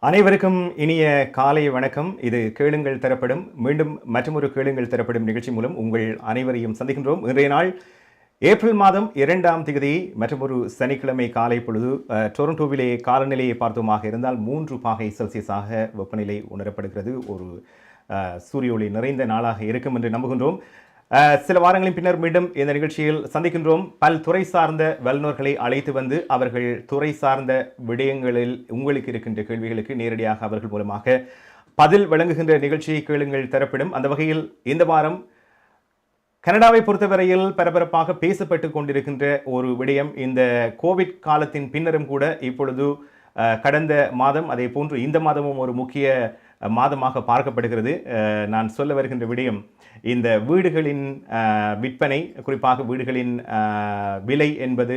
அனைவருக்கும் இனிய காலை வணக்கம். இது கேளுங்கள் தரப்படும் மீண்டும் மற்றொரு கேளுங்கள் தரப்படும் நிகழ்ச்சி மூலம் உங்கள் அனைவரையும் சந்திக்கின்றோம். இன்றைய நாள் ஏப்ரல் மாதம் 2ஆம் தேதி மற்றொரு சனிக்கிழமை காலை பொழுது டொரண்டோவிலே காலநிலையை பார்த்தோமாக இருந்தால் 3 பாகை செல்சியஸாக வெப்பநிலை உணரப்படுகிறது. ஒரு சூரிய ஒளி நிறைந்த நாளாக இருக்கும் என்று நம்புகின்றோம். சில வாரங்களின் பின்னர் மீண்டும் இந்த நிகழ்ச்சியில் சந்திக்கின்றோம். பல்துறை சார்ந்த வல்லுநர்களை அழைத்து வந்து அவர்கள் துறை சார்ந்த விடயங்களில் உங்களுக்கு இருக்கின்ற கேள்விகளுக்கு நேரடியாக அவர்கள் மூலமாக பதில் வழங்குகின்ற நிகழ்ச்சியை கேளுங்கள் தரப்படும். அந்த வகையில் இந்த வாரம் கனடாவை பொறுத்தவரையில் பரபரப்பாக பேசப்பட்டு கொண்டிருக்கின்ற ஒரு விடயம் இந்த கோவிட் காலத்தின் பின்னரும் கூட இப்பொழுது கடந்த மாதம் அதே போன்று இந்த மாதமும் ஒரு முக்கிய மாதமாக பார்க்கப்படுகிறது. நான் சொல்ல வருகின்ற விடயம் இந்த வீடுகளின் விற்பனை, குறிப்பாக வீடுகளின் விலை என்பது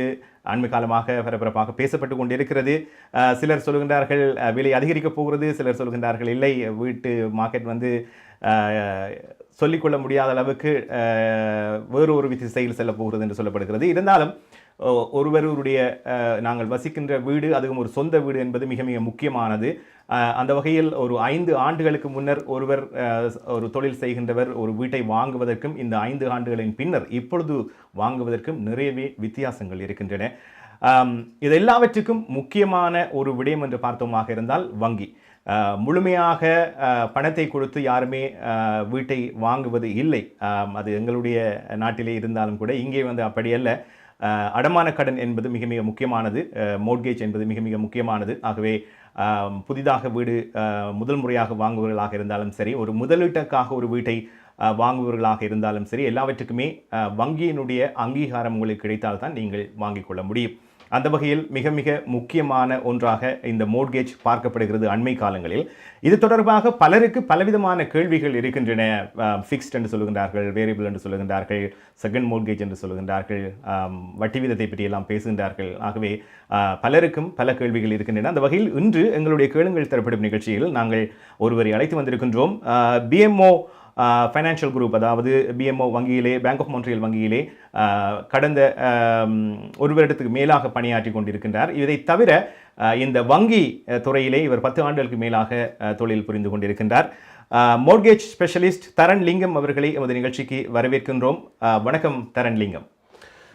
அண்மை காலமாக பரபரப்பாக பேசப்பட்டு கொண்டிருக்கிறது. சிலர் சொல்கின்றார்கள் விலை அதிகரிக்கப் போகிறது, சிலர் சொல்கின்றார்கள் இல்லை வீட்டு மார்க்கெட் வந்து சொல்லிக்கொள்ள முடியாத அளவுக்கு வேறு ஒரு திசையில் செல்ல போகிறது என்று சொல்லப்படுகிறது. இருந்தாலும் ஒருவருடைய நாங்கள் வசிக்கின்ற வீடு, அதுவும் ஒரு சொந்த வீடு என்பது மிக மிக முக்கியமானது. அந்த வகையில் ஒரு 5 ஆண்டுகளுக்கு முன்னர் ஒருவர் ஒரு தொழில் செய்கின்றவர் ஒரு வீட்டை வாங்குவதற்கும் இந்த 5 ஆண்டுகளின் பின்னர் இப்பொழுது வாங்குவதற்கும் நிறையவே வித்தியாசங்கள் இருக்கின்றன. இது எல்லாவற்றுக்கும் முக்கியமான ஒரு விடயம் என்று பார்த்தோமாக இருந்தால் வங்கி. முழுமையாக பணத்தை கொடுத்து யாருமே வீட்டை வாங்குவது இல்லை. அது எங்களுடைய நாட்டிலே இருந்தாலும் கூட இங்கே வந்து அப்படியல்ல. அடமான கடன் என்பது மிக மிக முக்கியமானது. மோர்கேஜ் என்பது மிக மிக முக்கியமானது. ஆகவே புதிதாக வீடு முதல் முறையாக வாங்குபவர்களாக இருந்தாலும் சரி, ஒரு முதலீட்டுக்காக ஒரு வீட்டை வாங்குபவர்களாக இருந்தாலும் சரி, எல்லாவற்றுக்குமே வங்கியினுடைய அங்கீகாரம் உங்களுக்கு கிடைத்தால்தான் நீங்கள் வாங்கிக் கொள்ள முடியும். அந்த வகையில் மிக மிக முக்கியமான ஒன்றாக இந்த மோர்கேஜ் பார்க்கப்படுகிறது அண்மை காலங்களில். இது தொடர்பாக பலருக்கு பலவிதமான கேள்விகள் இருக்கின்றன. ஃபிக்ஸ்ட் என்று சொல்லுகின்றார்கள், வேரியபிள் என்று சொல்லுகின்றார்கள், செகண்ட் மோர்கேஜ் என்று சொல்லுகின்றார்கள், வட்டி வீதத்தை பற்றியெல்லாம் பேசுகின்றார்கள். ஆகவே பலருக்கும் பல கேள்விகள் இருக்கின்றன. அந்த வகையில் இன்று எங்களுடைய கேளுங்கள் தரப்படும் நிகழ்ச்சியில் நாங்கள் ஒருவரை அழைத்து வந்திருக்கின்றோம். BMO ஃபைனான்ஷியல் குரூப், அதாவது BMO வங்கியிலே, பேங்க் ஆஃப் மான்ட்ரியல் வங்கியிலே கடந்த ஒரு வருடத்துக்கு மேலாக பணியாற்றி கொண்டிருக்கின்றார். இதை தவிர இந்த வங்கி துறையிலே இவர் 10 ஆண்டுகளுக்கு மேலாக தொழில் புரிந்து கொண்டிருக்கின்றார். மோர்கேஜ் ஸ்பெஷலிஸ்ட் தரன் லிங்கம் அவர்களை எமது நிகழ்ச்சிக்கு வரவேற்கின்றோம். வணக்கம் தரன் லிங்கம்.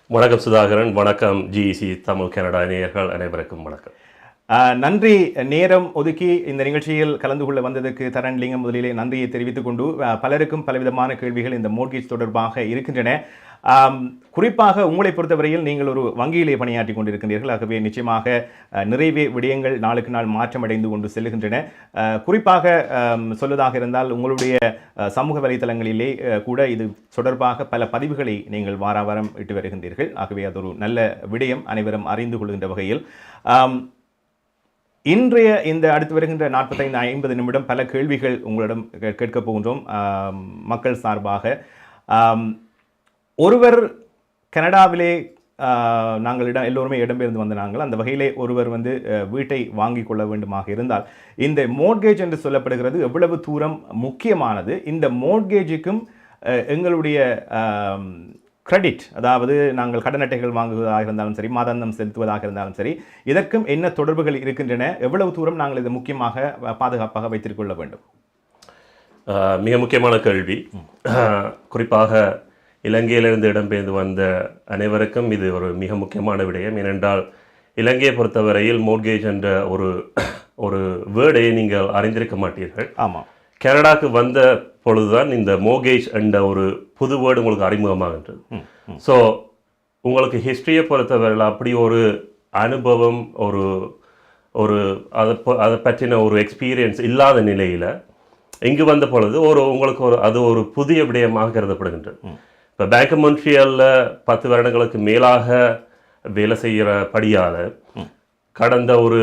வணக்கம் சுதாகரன். வணக்கம் GEC தமிழ் கனடா நேயர்கள் அனைவருக்கும் வணக்கம். நன்றி. நேரம் ஒதுக்கி இந்த நிகழ்ச்சியில் கலந்து கொள்ள வந்ததற்கு தரன் லிங்கம் முதலிலே நன்றியை தெரிவித்துக் கொண்டு, பலருக்கும் பலவிதமான கேள்விகள் இந்த மோர்கேஜ் தொடர்பாக இருக்கின்றன. குறிப்பாக உங்களை பொறுத்தவரையில் நீங்கள் ஒரு வங்கியிலே பணியாற்றி கொண்டிருக்கின்றீர்கள். ஆகவே நிச்சயமாக நிறைவே விடயங்கள் நாளுக்கு நாள் மாற்றமடைந்து கொண்டு செல்லுகின்றன. குறிப்பாக சொல்வதாக இருந்தால் உங்களுடைய சமூக வலைத்தளங்களிலே கூட இது தொடர்பாக பல பதிவுகளை நீங்கள் வாரம் இட்டு வருகின்றீர்கள். ஆகவே அது ஒரு நல்ல விடயம், அனைவரும் அறிந்து கொள்கின்ற வகையில். இன்றைய இந்த அடுத்து வருகின்ற 45-50 நிமிடம் பல கேள்விகள் உங்களிடம் கேட்கப் போகின்றோம் மக்கள் சார்பாக. ஒருவர் கனடாவிலே நாங்கள் எல்லோருமே இடம்பெயர்ந்து வந்த நாங்கள், அந்த வகையிலே ஒருவர் வந்து வீட்டை வாங்கி கொள்ள வேண்டுமாக இருந்தால் இந்த மோர்கேஜ் என்று சொல்லப்படுகிறது எவ்வளவு தூரம் முக்கியமானது? இந்த மோர்கேஜுக்கும் எங்களுடைய கிரெடிட், அதாவது நாங்கள் கடன் அட்டைகள் வாங்குவதாக இருந்தாலும் சரி, மாதாந்தம் செலுத்துவதாக இருந்தாலும் சரி, இதற்கும் என்ன தொடர்புகள் இருக்கின்றன? எவ்வளவு தூரம் நாங்கள் இதை முக்கியமாக பாதுகாப்பாக வைத்துக் கொள்ள வேண்டும்? மிக முக்கியமான கேள்வி. குறிப்பாக இலங்கையிலிருந்து இடம்பெயர்ந்து வந்த அனைவருக்கும் இது ஒரு மிக முக்கியமான விடயம். ஏனென்றால் இலங்கையை பொறுத்தவரையில் மோர்கேஜ் என்ற ஒரு வேர்டை நீங்கள் அறிந்திருக்க மாட்டீர்கள். ஆமாம். கனடாக்கு வந்த பொழுதுதான் இந்த மோர்கேஜ் என்ற ஒரு புது வேர்டு உங்களுக்கு அறிமுகமாகின்றது. ஸோ உங்களுக்கு ஹிஸ்ட்ரியை பொறுத்தவரையில் அப்படி ஒரு அனுபவம், ஒரு அதை பற்றின ஒரு எக்ஸ்பீரியன்ஸ் இல்லாத நிலையில் இங்கு வந்த பொழுது உங்களுக்கு அது ஒரு புதிய விடயமாக கருதப்படுகின்றது. இப்போ பேங்க் ஆஃப் மான்ட்ரியலில் 10 வருடங்களுக்கு மேலாக வேலை செய்கிற படியால் கடந்த ஒரு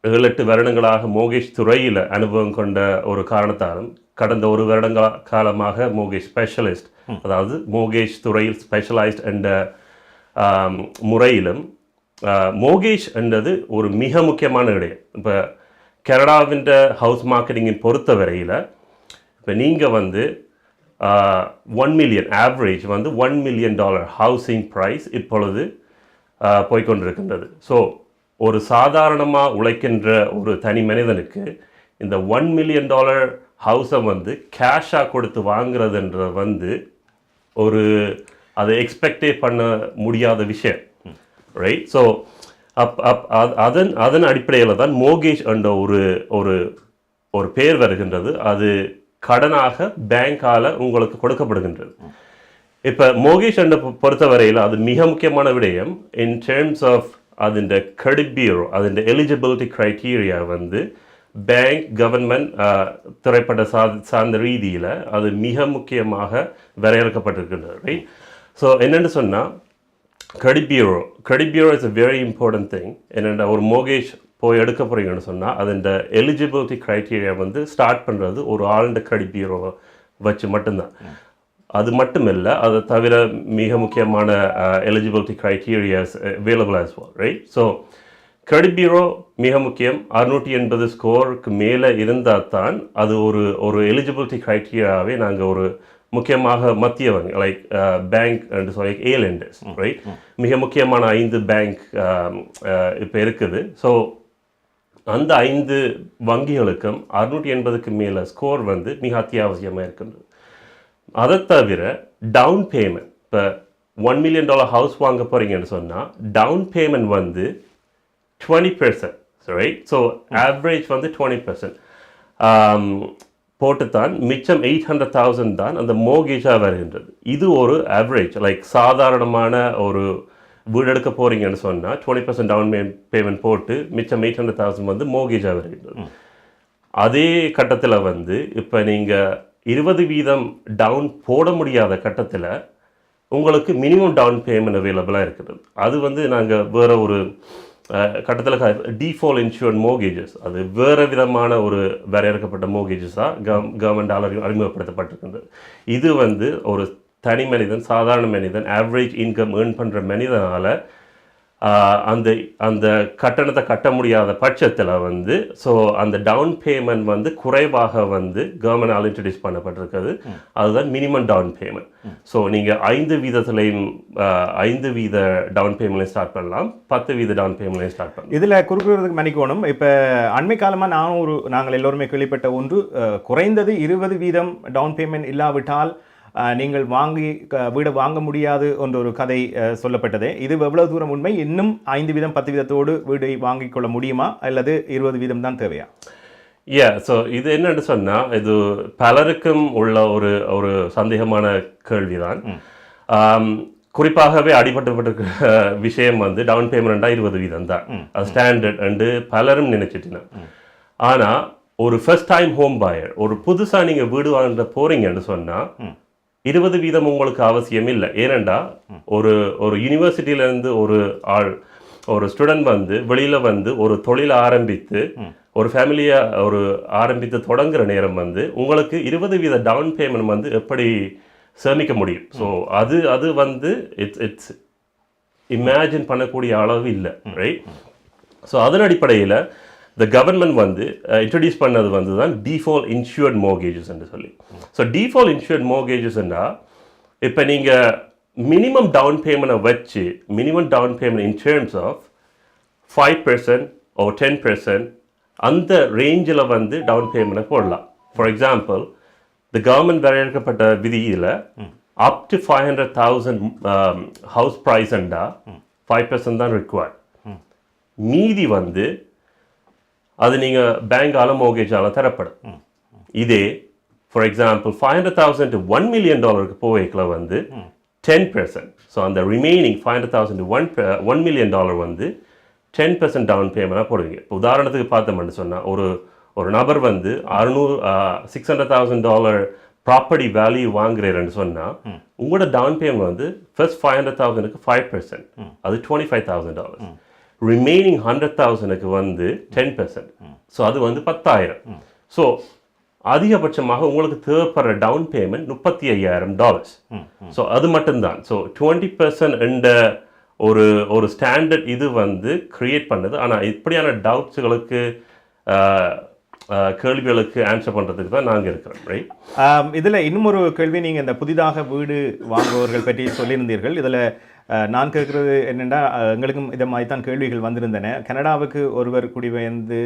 7-8 வருடங்களாக மோர்கேஜ் துறையில் அனுபவம் கொண்ட ஒரு காரணத்தாலும் கடந்த ஒரு வருடங்கள காலமாக மோர்கேஜ் ஸ்பெஷலிஸ்ட், அதாவது மோர்கேஜ் துறையில் ஸ்பெஷலைஸ்ட் என்ற முறையிலும் மோர்கேஜ் என்றது ஒரு மிக முக்கியமான விடயம். இப்போ கனடாவின் ஹவுஸ் மார்க்கெட்டிங்கின் பொறுத்தவரையில் இப்போ நீங்கள் வந்து $1 million ஆவரேஜ் வந்து $1 million ஹவுசிங் ப்ரைஸ் இப்பொழுது போய்கொண்டிருக்கின்றது. ஸோ ஒரு சாதாரணமாக உழைக்கின்ற ஒரு தனி மனிதனுக்கு இந்த $1 மில்லியன் ஹவுஸை வந்து கேஷாக கொடுத்து வாங்குறதுன்றது வந்து ஒரு அதை எக்ஸ்பெக்டே பண்ண முடியாத விஷயம், ரைட்? ஸோ அதன் அடிப்படையில் தான் மோர்கேஜ் என்ற ஒரு ஒரு ஒரு பேர் வருகின்றது. அது கடனாக பேங்கால் உங்களுக்கு கொடுக்கப்படுகின்றது. இப்போ மோர்கேஜ் என்ற பொறுத்தவரையில் அது மிக முக்கியமான விடயம். இன் டேர்ம்ஸ் ஆஃப் அதின் கிரெடிட் பியூரோ, அதின் எலிஜிபிலிட்டி க்ரைட்டீரியா வந்து பேங்க், கவர்மெண்ட், திரைப்பட சார்ந்த ரீதியில் அது மிக முக்கியமாக வரையறுக்கப்பட்டிருக்கின்றது, ரைட்? ஸோ என்னென்னு சொன்னால் credit bureau is a very important thing. என்னென்ன ஒரு மோர்கேஜ் போய் எடுக்க போகிறீங்கன்னு சொன்னால் அதன் எலிஜிபிலிட்டி க்ரைட்டீரியா வந்து ஸ்டார்ட் பண்ணுறது ஒரு ஆழ்ந்த கிரெடிட் பியூரோவை வச்சு மட்டும்தான். அது மட்டும் இல்லை, அதை தவிர மிக முக்கியமான eligibility criterias available as well, right? So credit bureau மிக முக்கியம். 680 ஸ்கோருக்கு மேலே இருந்தால் தான் அது ஒரு எலிஜிபிலிட்டி க்ரைட்டீரியாவே நாங்கள் ஒரு முக்கியமாக மத்திய வங்கி லைக் பேங்க் என்று சொல்லி ஏ லெண்டர்ஸ், ரைட்? மிக முக்கியமான 5 பேங்க் இப்போ இருக்குது. ஸோ அந்த 5 வங்கிகளுக்கும் 680க்கு மேலே ஸ்கோர் வந்து மிக அத்தியாவசியமாக இருக்கின்றது. அதை தவிர டவுன் பேமெண்ட், இப்போ $1 மில்லியன் ஹவுஸ் வாங்க போகிறீங்கன்னு சொன்னால் டவுன் பேமெண்ட் வந்து 20%, ரைட்? ஸோ ஆவரேஜ் வந்து 20% போட்டுத்தான் மிச்சம் 800,000 தான் அந்த மோர்கேஜாக வருகின்றது. இது ஒரு ஆவரேஜ். லைக் சாதாரணமான ஒரு வீடு எடுக்க போகிறீங்கன்னு சொன்னால் 20% டவுன் பேமெண்ட் போட்டு மிச்சம் 800,000 வந்து மோர்கேஜாக வருகின்றது. அதே கட்டத்தில் வந்து இப்போ நீங்கள் 20% டவுன் போட முடியாத கட்டத்தில் உங்களுக்கு மினிமம் டவுன் பேமெண்ட் அவைலபிளாக இருக்கிறது. அது வந்து நாங்கள் வேறு ஒரு கட்டத்தில் டிஃபால்ட் இன்சூர்ட் மோர்கேஜஸ், அது வேறு விதமான ஒரு வரையறுக்கப்பட்ட மோர்கேஜஸாக கவர்மெண்டால் அறிமுகப்படுத்தப்பட்டிருக்கின்றது. இது வந்து ஒரு தனி மனிதன், சாதாரண மனிதன், ஆவரேஜ் இன்கம் ஏர்ன் பண்ணுற மனிதனால் அந்த அந்த கட்டணத்தை கட்ட முடியாத பட்சத்தில் வந்து ஸோ அந்த டவுன் பேமெண்ட் வந்து குறைவாக வந்து கவர்மெண்டால் இன்ட்ரடியூஸ் பண்ணப்பட்டிருக்குது. அதுதான் மினிமம் டவுன் பேமெண்ட். ஸோ நீங்கள் 5% டவுன் பேமெண்ட்லையும் ஸ்டார்ட் பண்ணலாம், 10% டவுன் பேமெண்ட்லையும் ஸ்டார்ட் பண்ணலாம். இதில் குறுக்குறதுக்கு மன்னிக்கணும். இப்போ அண்மை காலமாக நாங்கள் எல்லோருமே கேள்விப்பட்ட ஒன்று, குறைந்தது 20% டவுன் பேமெண்ட் இல்லாவிட்டால் நீங்கள் வீடு வாங்க முடியாது என்ற ஒரு கதை சொல்லப்பட்டது. இது எவ்வளவு தூரம் உண்மை? இன்னும் 5%, 10%தோடு வீடை வாங்கிக் கொள்ள முடியுமா அல்லது 20% தான் தேவையா? ஸோ இது என்னன்னு சொன்னால் இது பலருக்கும் உள்ள ஒரு சந்தேகமான கேள்விதான். குறிப்பாகவே அடிபட்டுப்பட்டிருக்கிற விஷயம் வந்து டவுன் பேமெண்ட்டாக 20% தான், அது ஸ்டாண்டர்ட் என்று பலரும் நினைச்சிட்டினா. ஆனால் ஒரு ஃபர்ஸ்ட் டைம் ஹோம் பாயர், ஒரு புதுசாக நீங்கள் வீடு வாங்க போகிறீங்கன்னு சொன்னால் 20% உங்களுக்கு அவசியம் இல்லை. ஏனெண்டா ஒரு யூனிவர்சிட்டியிலேருந்து ஒரு ஸ்டூடெண்ட் வந்து வெளியில் வந்து ஒரு தொழிலை ஆரம்பித்து ஒரு ஃபேமிலியை ஆரம்பித்து தொடங்குற நேரம் வந்து உங்களுக்கு 20% டவுன் பேமெண்ட் வந்து எப்படி சேமிக்க முடியும்? ஸோ அது வந்து இட்ஸ் இமேஜின் பண்ணக்கூடிய அளவு இல்லை, ரைட்? ஸோ அதன் அடிப்படையில் the government வந்து இன்ட்ரடியூஸ் பண்ணது வந்து தான் டிஃபால்ட் இன்சூர்ட் மோர்கேஜஸ் என்று சொல்லி. ஸோ டிஃபால்ட் இன்சூர்ட் மோர்கேஜஸ்ன்னா இப்போ நீங்கள் மினிமம் டவுன் பேமெண்ட்டை வச்சு minimum down payment in terms of 5% or 10% அந்த ரேஞ்சில் வந்து டவுன் பேமெண்ட்டை போடலாம். ஃபார் எக்ஸாம்பிள், த கவர்மெண்ட் வரையறுக்கப்பட்ட விதியில் அப் டு 500,000 ஹவுஸ் ப்ரைஸ்ண்டா 5% தான் ரிக்வயர்ட். மீதி வந்து அது நீங்கள் பேங்கால மோர்கேஜால் தரப்படும். இதே ஃபார் எக்ஸாம்பிள் 500,000 to $1 மில்லியன் போவைக்கில் வந்து 10%. ஸோ அந்த ரிமைனிங் 500,000 to $1 மில்லியன் வந்து 10% டவுன் பேமெண்ட்டாக போடுவீங்க. உதாரணத்துக்கு பார்த்தோம்னு சொன்னால் ஒரு நபர் வந்து $600,000 ப்ராப்பர்ட்டி வேல்யூ வாங்குறேன்னு சொன்னால் உங்களோட டவுன் பேமெண்ட் வந்து ஃபர்ஸ்ட் 500,000க்கு 5%, அது $25,000. ரிமைனிங் 100,000க்கு வந்து 10%. ஸோ அது வந்து 10,000. ஸோ அதிகபட்சமாக உங்களுக்கு தேவைப்படுற டவுன் பேமெண்ட் $35,000. ஸோ அது மட்டும்தான். ஸோ 20% என்ற ஒரு ஸ்டாண்டர்ட் இது வந்து கிரியேட் பண்ணது. ஆனால் இப்படியான டவுட்ஸுகளுக்கு கேள்விகளுக்கு ஆன்சர் பண்ணுறதுக்கு தான் நாங்கள் இருக்கிறோம், ரைட்? இதில் இன்னும் ஒரு கேள்வி, நீங்கள் இந்த புதிதாக வீடு வாங்குபவர்கள் பற்றி சொல்லியிருந்தீர்கள். இதில் நான் கேட்குறது என்னென்னா எங்களுக்கும் இதை மாதிரி தான் கேள்விகள் வந்திருந்தன. கனடாவுக்கு ஒருவர் குடிபெயர்ந்து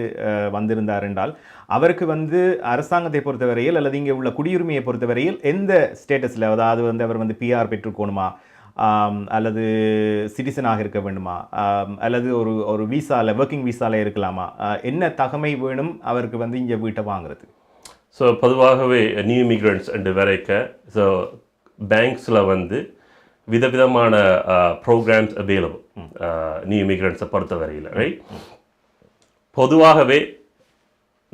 வந்திருந்தார் என்றால் அவருக்கு வந்து அரசாங்கத்தை பொறுத்தவரையில் அல்லது இங்கே உள்ள குடியுரிமையை பொறுத்தவரையில் எந்த ஸ்டேட்டஸில், அதாவது வந்து அவர் வந்து பிஆர் பெற்றுக்கணுமா அல்லது சிட்டிசனாக இருக்க வேண்டுமா அல்லது ஒரு வீசாவில் ஒர்க்கிங் வீசாவில் இருக்கலாமா, என்ன தகமை வேணும் அவருக்கு வந்து இங்கே வீட்டை வாங்குறது? ஸோ பொதுவாகவே நியூ இமிக்ரெண்ட்ஸ் என்று வரைக்க ஸோ பேங்க்ஸில் வந்து விதவிதமான ப்ரோக்ராம்ஸ் அவைலபிள் நியூ இமிக்ரெண்ட்ஸை பொறுத்தவரையில், ரைட்? பொதுவாகவே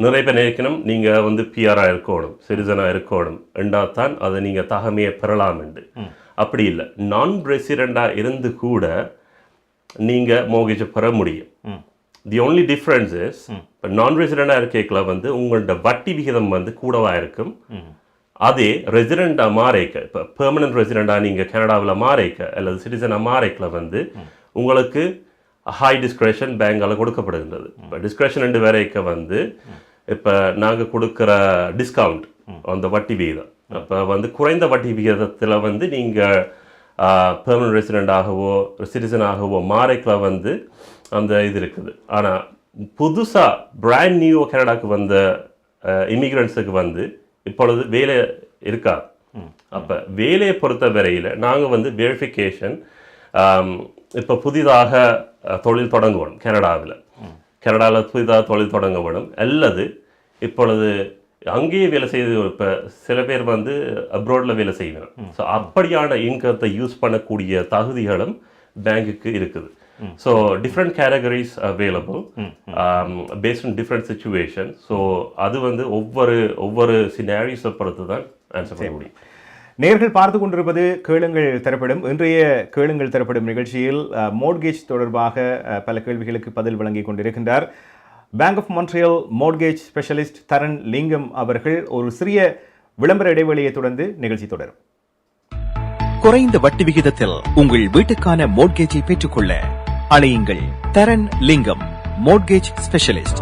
நிறைய பேர் நினைக்கணும் நீங்கள் வந்து பிஆராக இருக்கணும், சிட்டிசனாக இருக்கணும் என்றால் தான் அதை நீங்கள் தகமையை பெறலாம் என்று. அப்படி இல்லை, நான் ரெசிடெண்டாக இருந்து கூட நீங்கள் மோர்கேஜை பெற முடியும். தி ஒன்லி டிஃப்ரென்ஸ் இஸ் இப்போ நான் ரெசிடெண்டாக இருக்கல வந்து உங்களோட வட்டி விகிதம் வந்து கூடவாக இருக்கும். அதே ரெசிடெண்டாக மாறிக்க, இப்போ பெர்மனன்ட் ரெசிடெண்டாக நீங்கள் கனடாவில் மாறிக்க அல்லது சிட்டிசனாக மாறிக்கல வந்து உங்களுக்கு ஹை டிஸ்கிரெஷன் பேங்கால் கொடுக்கப்படுகின்றது. இப்போ டிஸ்கிரெஷன் ரெண்டு வரைக்க வந்து இப்போ நாங்கள் கொடுக்குற டிஸ்கவுண்ட் அந்த வட்டி விகிதம், அப்போ வந்து குறைந்த வட்டி விகிதத்தில் வந்து நீங்கள் பெர்மனன்ட் ரெசிடெண்டாகவோ சிட்டிசனாகவோ மாறிக்கல வந்து அந்த இது இருக்குது. ஆனால் புதுசாக பிராண்ட் நியூ கனடாவுக்கு வந்த இமிக்ரெண்ட்ஸுக்கு வந்து இப்பொழுது வேலை இருக்காது. அப்போ வேலையை பொறுத்த வரையில் நாங்கள் வந்து வெரிஃபிகேஷன் இப்போ புதிதாக தொழில் தொடங்குவோம் கனடாவில் புதிதாக தொழில் தொடங்க வேணும் அல்லது இப்பொழுது அங்கேயே வேலை செய்து இப்போ சில பேர் வந்து அப்ராடில் வேலை செய்யணும். ஸோ அப்படியான இன்கத்தை யூஸ் பண்ணக்கூடிய தகுதிகளும் பேங்குக்கு இருக்குது. So different categories available based on different situations. So அது வந்து ஒவ்வொரு சினாரியோஸை பொறுத்து தான் ஆன்சர் பண்ண முடியும். நேர்கள் பார்த்து கொண்டிருப்பது கேளுங்கள் தரப்படும். இன்றைய கேளுங்கள் தரப்படும் நிகழ்ச்சியில் மோர்கேஜ் தொடர்பாக பல கேள்விகளுக்கு பதில் வழங்கி கொண்டிருக்கின்றார் Bank of Montreal mortgage specialist Tharan Lingam அவர்கள். ஒரு சிறிய விளம்பர இடைவெளியை தொடர்ந்து நிகழ்ச்சி தொடரும். குறைந்த வட்டி விகிதத்தில் உங்கள் வீட்டுக்கான மோர்கேஜை பெற்றுக்கொள்ள அழையுங்கள் Tharan Lingam, mortgage specialist.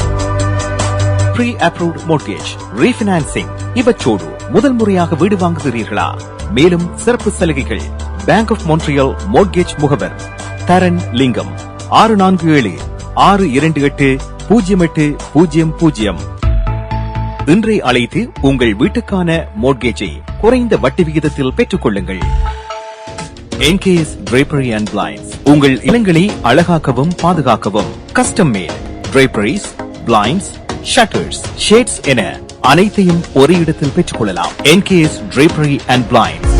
Pre approved mortgage, refinancing இவற்றோடு முதல் முறையாக வீடு வாங்குகிறீர்களா? மேலும் சிறப்பு சலுகைகள். பேங்க் ஆஃப் மான்ட்ரியல் மோர்கேஜ் முகவர் தரன் லிங்கம் 647-628-0800. இன்றை அழைத்து உங்கள் வீட்டுக்கான மோர்கேஜை குறைந்த வட்டி விகிதத்தில் பெற்றுக் கொள்ளுங்கள். NKS Drapery and Blinds உங்கள் இல்லங்களை அழகாக்கவும் பாதுகாக்கவும் custom mat draperies, blinds, shutters, shades என அனைத்தையும் ஒரே இடத்தில் பெற்றுக் கொள்ளலாம். NKS Drapery and Blinds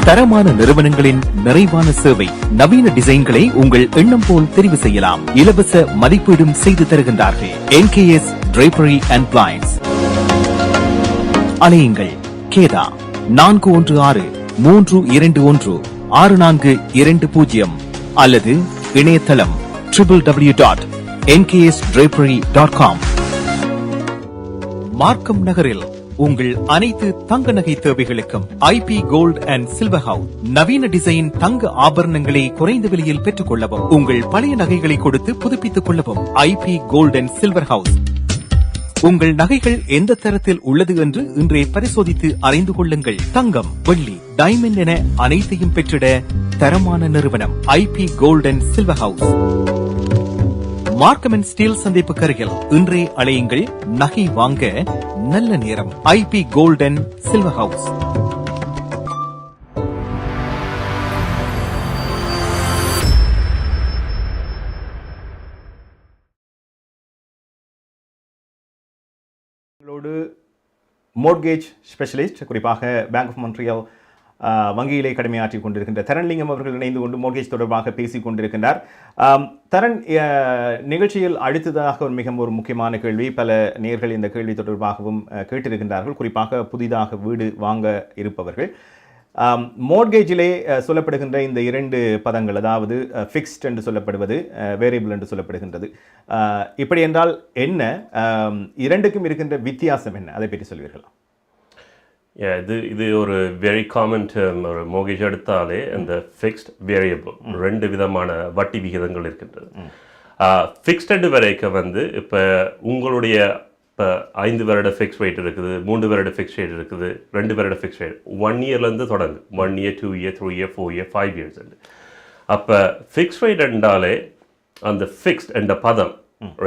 தரமான நிறுவனங்களின் நிறைவான சேவை. நவீன டிசைன்களை உங்கள் எண்ணம் போல் தெரிவு செய்யலாம். இலவச மதிப்பீடும் செய்து தருகின்றார்கள். NKS Drapery and Blinds. அலையுங்கள் கேதா 416-321-6420 அல்லது இணையதளம் www.nksdrapery.com. மார்க்கம் நகரில் உங்கள் அனைத்து தங்க நகை தேவைகளுக்கும் IP gold and silver house. நவீன டிசைன் தங்க ஆபரணங்களை குறைந்த விலையில் பெற்றுக் கொள்ளவும், உங்கள் பழைய நகைகளை கொடுத்து புதுப்பித்துக் கொள்ளவும் IP gold and silver house. உங்கள் நகைகள் எந்த தரத்தில் உள்ளது என்று இன்றே பரிசோதித்து அறிந்து கொள்ளுங்கள். தங்கம், வெள்ளி, டைமண்ட் என அனைத்தையும் பெற்றிட தரமான நிறுவனம் IP gold and silver House. Markham and Steeles சந்திப்பு கருகில் இன்றே அழையுங்கள். நகை வாங்க நல்ல நேரம். IP gold and silver House. Mortgage specialist, குறிப்பாக பேங்க் ஆஃப் மான்ட்ரியல் வங்கியிலே கடமையாற்றிக் கொண்டிருக்கின்ற தரன் லிங்கம் அவர்கள் இணைந்து கொண்டு மோர்கேஜ் தொடர்பாக பேசிக் கொண்டிருக்கின்றார். தரன், நிகழ்ச்சியில் அடுத்ததாக ஒரு முக்கியமான கேள்வி, பல நேயர்கள் இந்த கேள்வி தொடர்பாகவும் கேட்டிருக்கின்றார்கள், குறிப்பாக புதிதாக வீடு வாங்க இருப்பவர்கள். மோர்கேஜிலே சொல்லப்படுகின்ற இந்த இரண்டு பதங்கள், அதாவது ஃபிக்ஸ்ட் என்று சொல்லப்படுவது, வேரியபிள் என்று சொல்லப்படுகின்றது, இப்படி என்றால் என்ன? இரண்டுக்கும் இருக்கின்ற வித்தியாசம் என்ன? அதை பற்றி சொல்வீர்களா? இது ஒரு வெரி காமன் டேர்ம். ஒரு மோர்கேஜ் எடுத்தாலே இந்த ஃபிக்ஸ்ட் வேரியபிள் ரெண்டு விதமான வட்டி விகிதங்கள் இருக்கின்றது. ஃபிக்ஸ்டு வரைக்கும் வந்து இப்போ உங்களுடைய இப்போ 5 வருட ஃபிக்ஸ் ரேட் இருக்குது, 3 வருட ஃபிக்ஸ் ரேட் இருக்குது, 2 வருட ஃபிக்ஸ் ரேட் 1 இயர்லேருந்து தொடங்கு 1 year 2 year 3 year 4 year 5 years. அப்போ ஃபிக்ஸ் ரேட் என்றாலே அந்த ஃபிக்ஸ்ட் என்ற பதம்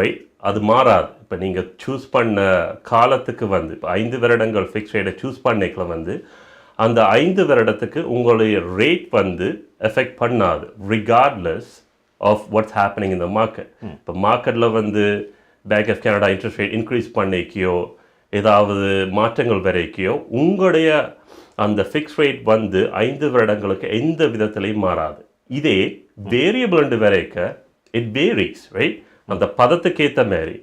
ரைட் அது மாறாது. இப்போ நீங்கள் சூஸ் பண்ண காலத்துக்கு வந்து இப்போ 5 வருடங்கள் ஃபிக்ஸ் ரேட்டை சூஸ் பண்ணிக்கல வந்து அந்த 5 வருடத்துக்கு உங்களுடைய ரேட் வந்து எஃபெக்ட் பண்ணாது regardless of what's happening in the market. இப்போ மார்க்கெட்டில் வந்து Bank of Canada interest rate increase பண்ணிக்கியோ ஏதாவது மாற்றங்கள் வரைக்கியோ உங்களுடைய அந்த ஃபிக்ஸ் ரேட் வந்து 5 வருடங்களுக்கு எந்த விதத்திலையும் மாறாது. இதே வேரியபிள் என்று வரைக்க இட் வேரிஸ் ரைட். அந்த பதத்துக்கு ஏற்ற மாதிரி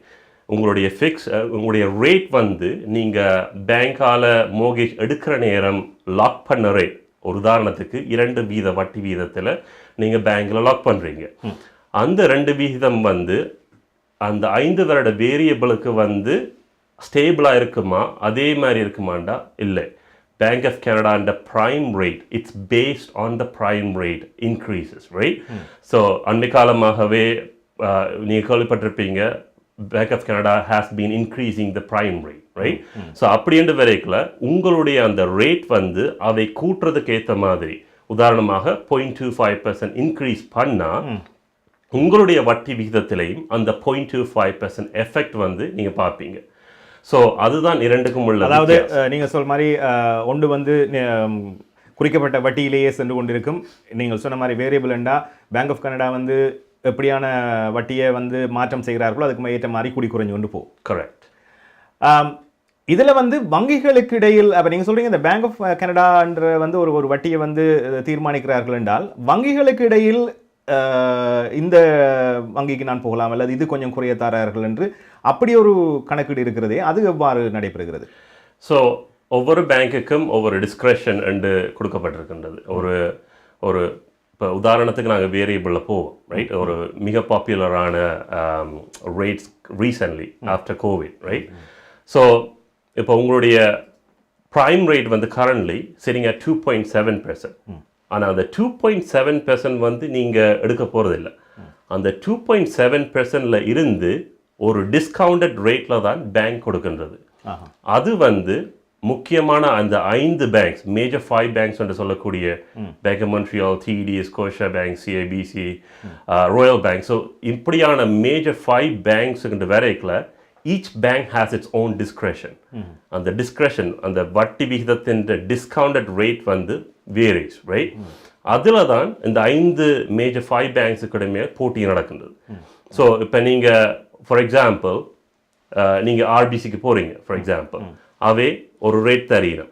உங்களுடைய ரேட் வந்து நீங்கள் பேங்கால் மோர்கேஜ் எடுக்கிற நேரம் லாக் பண்ண ரேட் ஒரு உதாரணத்துக்கு 2% வட்டி வீதத்தில் நீங்கள் பேங்க்கில் லாக் பண்ணுறீங்க. அந்த 2% வந்து அந்த 5 வருட வேரியபிளுக்கு வந்து ஸ்டேபிளாக இருக்குமா அதே மாதிரி இருக்குமாண்டா இல்லை. Bank of Canada and the prime rate, it's based on the prime rate increases, right? So, அன்னை காலமாகவே நீங்கள் கேள்விப்பட்டிருப்பீங்க Bank of Canada has been increasing the prime rate, right? So, அப்படின்ற வரைக்குள்ள உங்களுடைய அந்த ரேட் வந்து அதை கூட்டுறதுக்கு ஏற்ற மாதிரி உதாரணமாக 0.25% இன்க்ரீஸ் பண்ணால் உங்களுடைய வட்டி விகிதத்திலையும் அந்த 0.25% எஃபெக்ட் வந்து நீங்கள் பார்ப்பீங்க. ஸோ அதுதான் இரண்டுக்கும் உள்ள அதாவது நீங்கள் சொல் மாதிரி ஒன்று வந்து குறிக்கப்பட்ட வட்டியிலேயே சென்று கொண்டிருக்கும். நீங்கள் சொன்ன மாதிரி வேரியபிள் என்றா பேங்க் ஆஃப் கனடா வந்து எப்படியான வட்டியை வந்து மாற்றம் செய்கிறார்களோ அதுக்கு ஏற்ற மாதிரி குடி குறைஞ்சு கொண்டு போகும். கரெக்ட். இதில் வந்து வங்கிகளுக்கு இடையில் அப்போ நீங்கள் சொல்கிறீங்க இந்த பேங்க் ஆஃப் கனடான்ற வந்து ஒரு வட்டியை வந்து தீர்மானிக்கிறார்கள் என்றால் வங்கிகளுக்கு இடையில் இந்த வங்கிக்கு நான் போகலாம் அல்லது இது கொஞ்சம் குறைய தாரார்கள் என்று அப்படி ஒரு கணக்கீடு இருக்கிறதே, அது எவ்வாறு நடைபெறுகிறது? ஸோ ஒவ்வொரு பேங்க்குக்கும் ஒவ்வொரு டிஸ்க்ரெஷன் என்று கொடுக்கப்பட்டிருக்கின்றது. ஒரு இப்போ உதாரணத்துக்கு நாங்கள் வேரியபிளில் போவோம் ரைட். ஒரு மிக பாப்புலரான rates recently after Covid right. So இப்போ உங்களுடைய ப்ரைம் ரேட் வந்து கரண்ட்லி சிட்டிங் அட் 2.7%. ஆனால் அந்த 2.7% வந்து நீங்கள் எடுக்க போகிறதில்ல. அந்த 2.7% இருந்து ஒரு டிஸ்கவுண்டட் ரேட்டில் தான் பேங்க் கொடுக்கின்றது. அது வந்து முக்கியமான அந்த 5 பேங்க்ஸ் மேஜர் 5 பேங்க்ஸ் என்று சொல்லக்கூடிய Bank of Montreal, TD, Scotia bank, CIBC, Royal Bank. So இப்படியான மேஜர் 5 பேங்க்ஸ் வரைக்கில் each bank has its own discretion. அந்த discretion அந்த வட்டி விகிதத்தின் discounted rate வந்து varies right. அதில் தான் இந்த 5 மேஜர் 5 பேங்க்ஸுக்கிடமே போட்டி நடக்கின்றது. ஸோ இப்போ நீங்கள் ஃபார் எக்ஸாம்பிள் நீங்கள் RBCக்கு போகிறீங்க ஃபார் எக்ஸாம்பிள், அவே ஒரு ரேட் தரீங்க.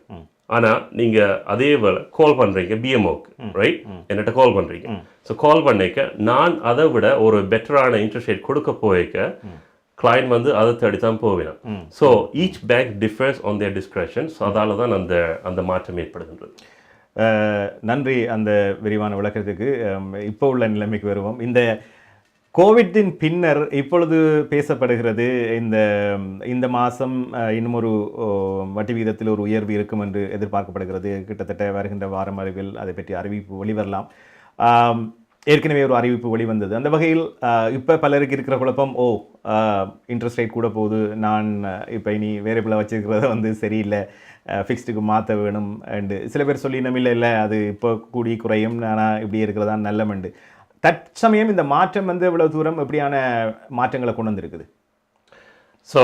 ஆனால் நீங்கள் அதே வேலை கால் பண்ணுறீங்க BMOக்கு ரைட், என்கிட்ட கால் பண்ணுறீங்க. ஸோ கால் பண்ணிக்க நான் அதை விட ஒரு பெட்டரான இன்ட்ரெஸ்ட் ரேட் கொடுக்க போய்க்க கிளைண்ட் வந்து அதை தேடி தான் போவேன். So each bank differs on their discretion. So அதால் தான் அந்த மாற்றம் ஏற்படுகின்றது. நன்றி அந்த விரிவான விளக்கத்துக்கு. இப்போ உள்ள நிலைமைக்கு வருவோம். இந்த கோவிட்டின் பின்னர் இப்பொழுது பேசப்படுகிறது இந்த மாதம் இன்னும் ஒரு வட்டி விகிதத்தில் ஒரு உயர்வு இருக்கும் என்று எதிர்பார்க்கப்படுகிறது. கிட்டத்தட்ட வருகின்ற வாரம் அறிவில் அதை பற்றி அறிவிப்பு வெளிவரலாம். ஏற்கனவே ஒரு அறிவிப்பு வெளிவந்தது. அந்த வகையில் இப்போ பலருக்கு இருக்கிற குழப்பம், இன்ட்ரெஸ்ட் ரேட் கூட போகுது, நான் இப்போ இனி வேரியபிளாக வச்சுருக்கிறத வந்து சரியில்லை, ஃபிக்ஸ்டுக்கு மாற்ற வேணும் அண்டு சில பேர் சொல்லி இல்லை அது இப்போ கூடி குறையும், ஆனால் இப்படி இருக்கிறதா நல்லமெண்டு. தற்சமயம் இந்த மாற்றம் வந்து இவ்வளவு தூரம் எப்படியான மாற்றங்களை கொண்டு வந்திருக்குது? So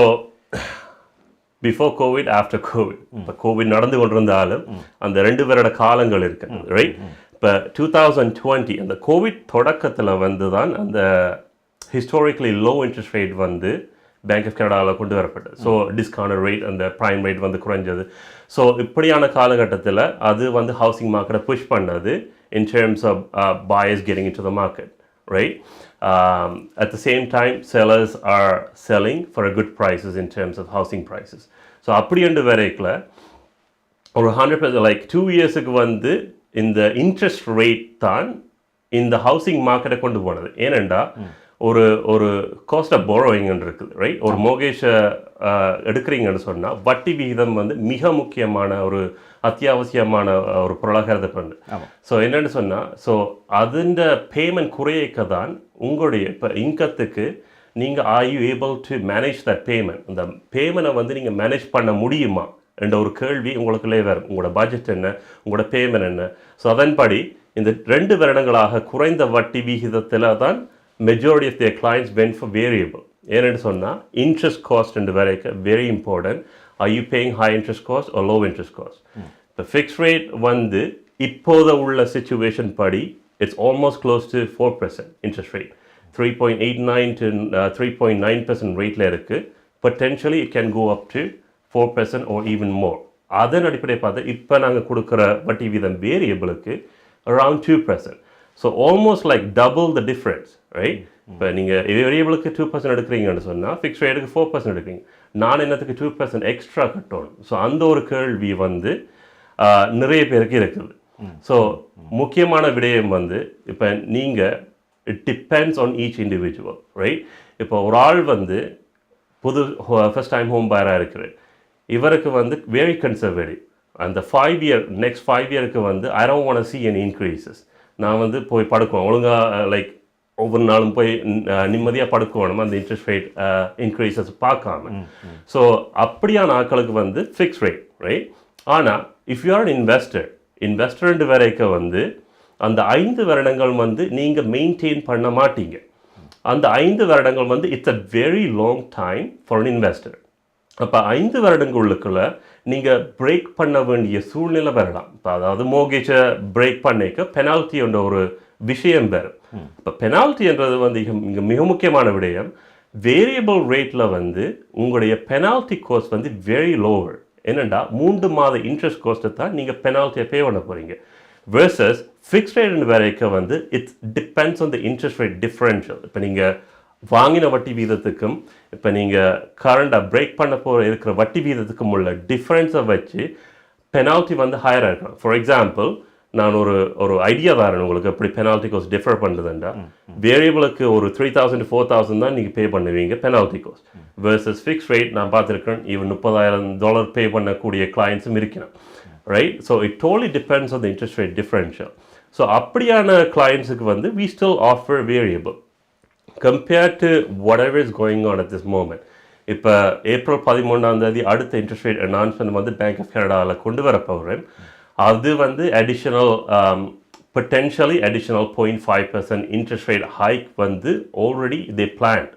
before Covid after Covid, இப்போ கோவிட் நடந்து கொண்டிருந்தாலும் அந்த 2 வருட காலங்கள் இருக்குது ரைட். இப்போ 2020 அந்த கோவிட் தொடக்கத்தில் வந்து தான் அந்த ஹிஸ்டாரிக்கலி லோ இன்ட்ரெஸ்ட் ரேட் வந்து பேங்க் ஆஃப் கனடாவில் கொண்டு வரப்பட்டது. ஸோ டிஸ்கவுண்ட் ரேட் அந்த ப்ரைம் ரேட் வந்து குறைஞ்சது. ஸோ இப்படியான காலகட்டத்தில் அது வந்து ஹவுசிங் மார்க்கெட்டை புஷ் பண்ணது in terms of buyers getting into the market, right? At the same time, sellers are selling for a good prices in terms of housing prices. So அப்படி என்று வரைக்கில் ஒரு 100% like 2 yearsக்கு வந்து இந்த இன்ட்ரெஸ்ட் ரேட் தான் இந்த housing மார்க்கெட்டை கொண்டு போனது. ஏனெண்டா ஒரு காஸ்ட் ஆஃப் போரோயிங் இருக்குது ரைட். ஒரு மோர்கேஜை எடுக்கிறீங்கன்னு சொன்னால் வட்டி விகிதம் வந்து மிக முக்கியமான ஒரு அத்தியாவசியமான ஒரு பொருளாக கருதப்படுது. ஸோ என்னென்னு சொன்னால் ஸோ அதுண்ட பேமெண்ட் குறையக்க தான் உங்களுடைய இப்போ இன்கத்துக்கு நீங்கள் are you able to manage that payment, அந்த பேமெண்ட்டை வந்து நீங்கள் மேனேஜ் பண்ண முடியுமா என்ற ஒரு கேள்வி உங்களுக்குள்ளே வரும். உங்களோட பட்ஜெட் என்ன, உங்களோட பேமெண்ட் என்ன. ஸோ அதன்படி இந்த 2 வருடங்களாக குறைந்த வட்டி விகிதத்தில் தான் majority of their clients went for variable. ஏன்னு சொன்னால் இன்ட்ரெஸ்ட் காஸ்ட் என்று வரைக்கும் very important. Are you paying high interest cost or low interest cost? இப்போ ஃபிக்ஸ் ரேட் வந்து இப்போது உள்ள சிச்சுவேஷன் படி it's almost close to 4% interest rate. 3.89 to 3.9% rateல இருக்கு. Potentially it can go up to 4% or even more. அதன் அடிப்படையை பார்த்து இப்போ நாங்கள் கொடுக்குற வட்டி வீதம் வேரியபிளுக்கு around 2%. So almost like double the difference, right? இப்போ நீங்கள் வேரியபிளுக்கு 2% எடுக்கிறீங்கன்னு சொன்னால் ஃபிக்ஸ் ரேட்டுக்கு 4% எடுக்கிறீங்க. நான் என்னத்துக்கு 2% எக்ஸ்ட்ரா கட்டணும். ஸோ அந்த ஒரு கேள்வி வந்து நிறைய பேருக்கு இருக்குது. ஸோ முக்கியமான விடயம் வந்து இப்போ நீங்கள் it depends on each individual, right? இப்போ ஒரு ஆள் வந்து புது ஃபர்ஸ்ட் டைம் ஹோம் பயராக இருக்கிறது, இவருக்கு வந்து வெரி கன்சர்வேட்டிவ். அந்த 5 year நெக்ஸ்ட் 5 yearக்கு வந்து I don't want to see any increases. நான் வந்து போய் படுக்குவேன் ஒழுங்காக, லைக் ஒவ்வொரு நாளும் போய் நிம்மதியாக படுக்கணும் அந்த இன்ட்ரெஸ்ட் ரேட் இன்க்ரீசஸ் பார்க்காம. ஸோ அப்படியான ஆட்களுக்கு வந்து ஃபிக்ஸ் ரேட், ரைட்? ஆனால் இஃப் யூ ஆர் இன்வெஸ்டர் வரைக்கும் வந்து அந்த 5 வருடங்கள் வந்து நீங்கள் மெயின்டைன் பண்ண மாட்டீங்க. அந்த 5 வருடங்கள் வந்து it's a very long time for an investor. அப்போ 5 வருடங்களுக்குள்ள நீங்கள் பிரேக் பண்ண வேண்டிய சூழ்நிலை வரலாம். இப்போ அதாவது மோர்கேஜை பிரேக் பண்ணிக்க பெனால்ட்டி என்ற ஒரு விஷயம் வரும். இப்போ பெனால்ட்டின்றது வந்து இங்கே மிக முக்கியமான விடயம். வேரியபிள் ரேட்டில் வந்து உங்களுடைய பெனால்ட்டி கோஸ்ட் வந்து வெரி லோவர். என்னென்னா 3 மாத இன்ட்ரெஸ்ட் கோஸ்ட்டை தான் நீங்கள் பெனால்ட்டியை பே பண்ண போகிறீங்க. வெர்சஸ் ஃபிக்ஸ்ட் ரேட் வரைக்கும் வந்து it's depends on the interest rate differential. இப்போ நீங்கள் வாங்கின வட்டி வீதத்துக்கும் இப்போ நீங்கள் கரண்டாக பிரேக் பண்ண இருக்கிற வட்டி வீதத்துக்கும் உள்ள டிஃப்ரென்ஸை வச்சு பெனால்ட்டி வந்து ஹையராக இருக்கலாம். ஃபார் எக்ஸாம்பிள், நான் ஒரு ஐடியா தரேன் உங்களுக்கு எப்படி பெனால்ட்டி கோஸ்ட் டிஃபர் பண்ணுறதுண்டா. வேரியபிளுக்கு ஒரு 3,000 to 4,000 தான் நீங்கள் பே பண்ணுவீங்க penalty cost. Versus fix rate நான் பார்த்துருக்கேன் ஈவன் $30,000 பே பண்ணக்கூடிய கிளைண்ட்ஸும் இருக்கிறேன், right? So it totally depends on the interest rate differential. So அப்படியான கிளைண்ட்ஸுக்கு வந்து we still offer variable compared to whatever is going on at this moment. இப்போ April 13 அடுத்த இன்ட்ரெஸ்ட் ரேட் அனௌன்ஸ்மெண்ட் வந்து பேங்க் ஆஃப் கனடாவில் கொண்டு வர போகிறேன். அது வந்து potentially additional 0.5% interest rate hike வந்து already they planned,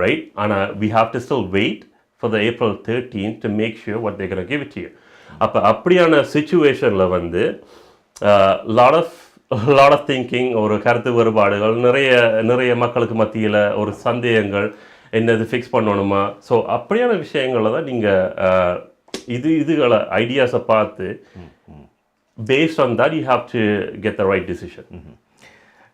right? ஆனால் we have to still wait for the April 13th to make sure what they're going to give it to you. அப்போ அப்படியான சிச்சுவேஷனில் வந்து lot of thinking, ஒரு கருத்து வேறுபாடுகள், நிறைய மக்களுக்கு மத்தியில் ஒரு சந்தேகங்கள், என்னது ஃபிக்ஸ் பண்ணணுமா. ஸோ அப்படியான விஷயங்களை தான் நீங்கள் இதுகளை ஐடியாஸை பார்த்து based on that you have to get the right decision.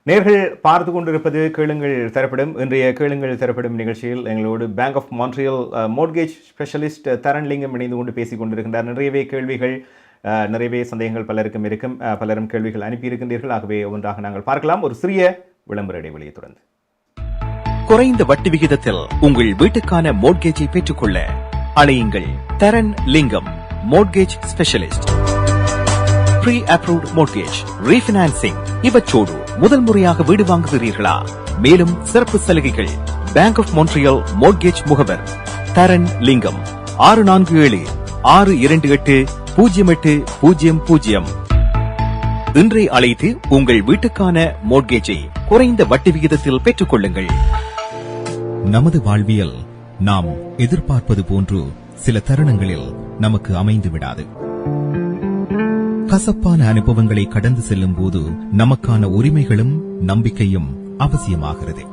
நேர்கள் பார்த்து கொண்டிருப்பது கேளுங்கள் தரப்படும். இன்றைய கேளுங்கள் தரப்படும் நிகழ்ச்சியில் எங்களோடு Bank of Montreal mortgage specialist Tharan Lingam இணைந்து கொண்டு பேசிக் கொண்டிருக்கின்றார். நிறையவே கேள்விகள், நிறையவே சந்தேகங்கள் பலருக்கும் இருக்கும். பலரும் கேள்விகள் அனுப்பியிருக்கின்றீர்கள். ஆகவே ஒன்றாக நாங்கள் பார்க்கலாம். ஒரு சிறிய விளம்பர இடைவெளியை தொடர்ந்து. குறைந்த வட்டி விகிதத்தில் உங்கள் வீட்டுக்கான மோர்கேஜை பெற்றுக்கொள்ள அழையுங்கள் Tharan Lingam, mortgage specialist. Pre-approved mortgage, refinancing இவற்றோடு முதல் முறையாக வீடு வாங்குகிறீர்களா? மேலும் சிறப்பு சலுகைகள். பேங்க் ஆஃப் மான்ட்ரியல் மோர்கேஜ் முகவர் தரன் லிங்கம் 647-628-0800. இன்றை அழைத்து உங்கள் வீட்டுக்கான மோர்கேஜை குறைந்த வட்டி விகிதத்தில் பெற்றுக் கொள்ளுங்கள். நமது வாழ்வியல் நாம் எதிர்பார்ப்பது போன்று சில தருணங்களில் நமக்கு அமைந்து விடாது. கசப்பான அனுபவங்களை கடந்து செல்லும் போது நமக்கான உரிமைகளும் நம்பிக்கையும் அவசியமாகிறது.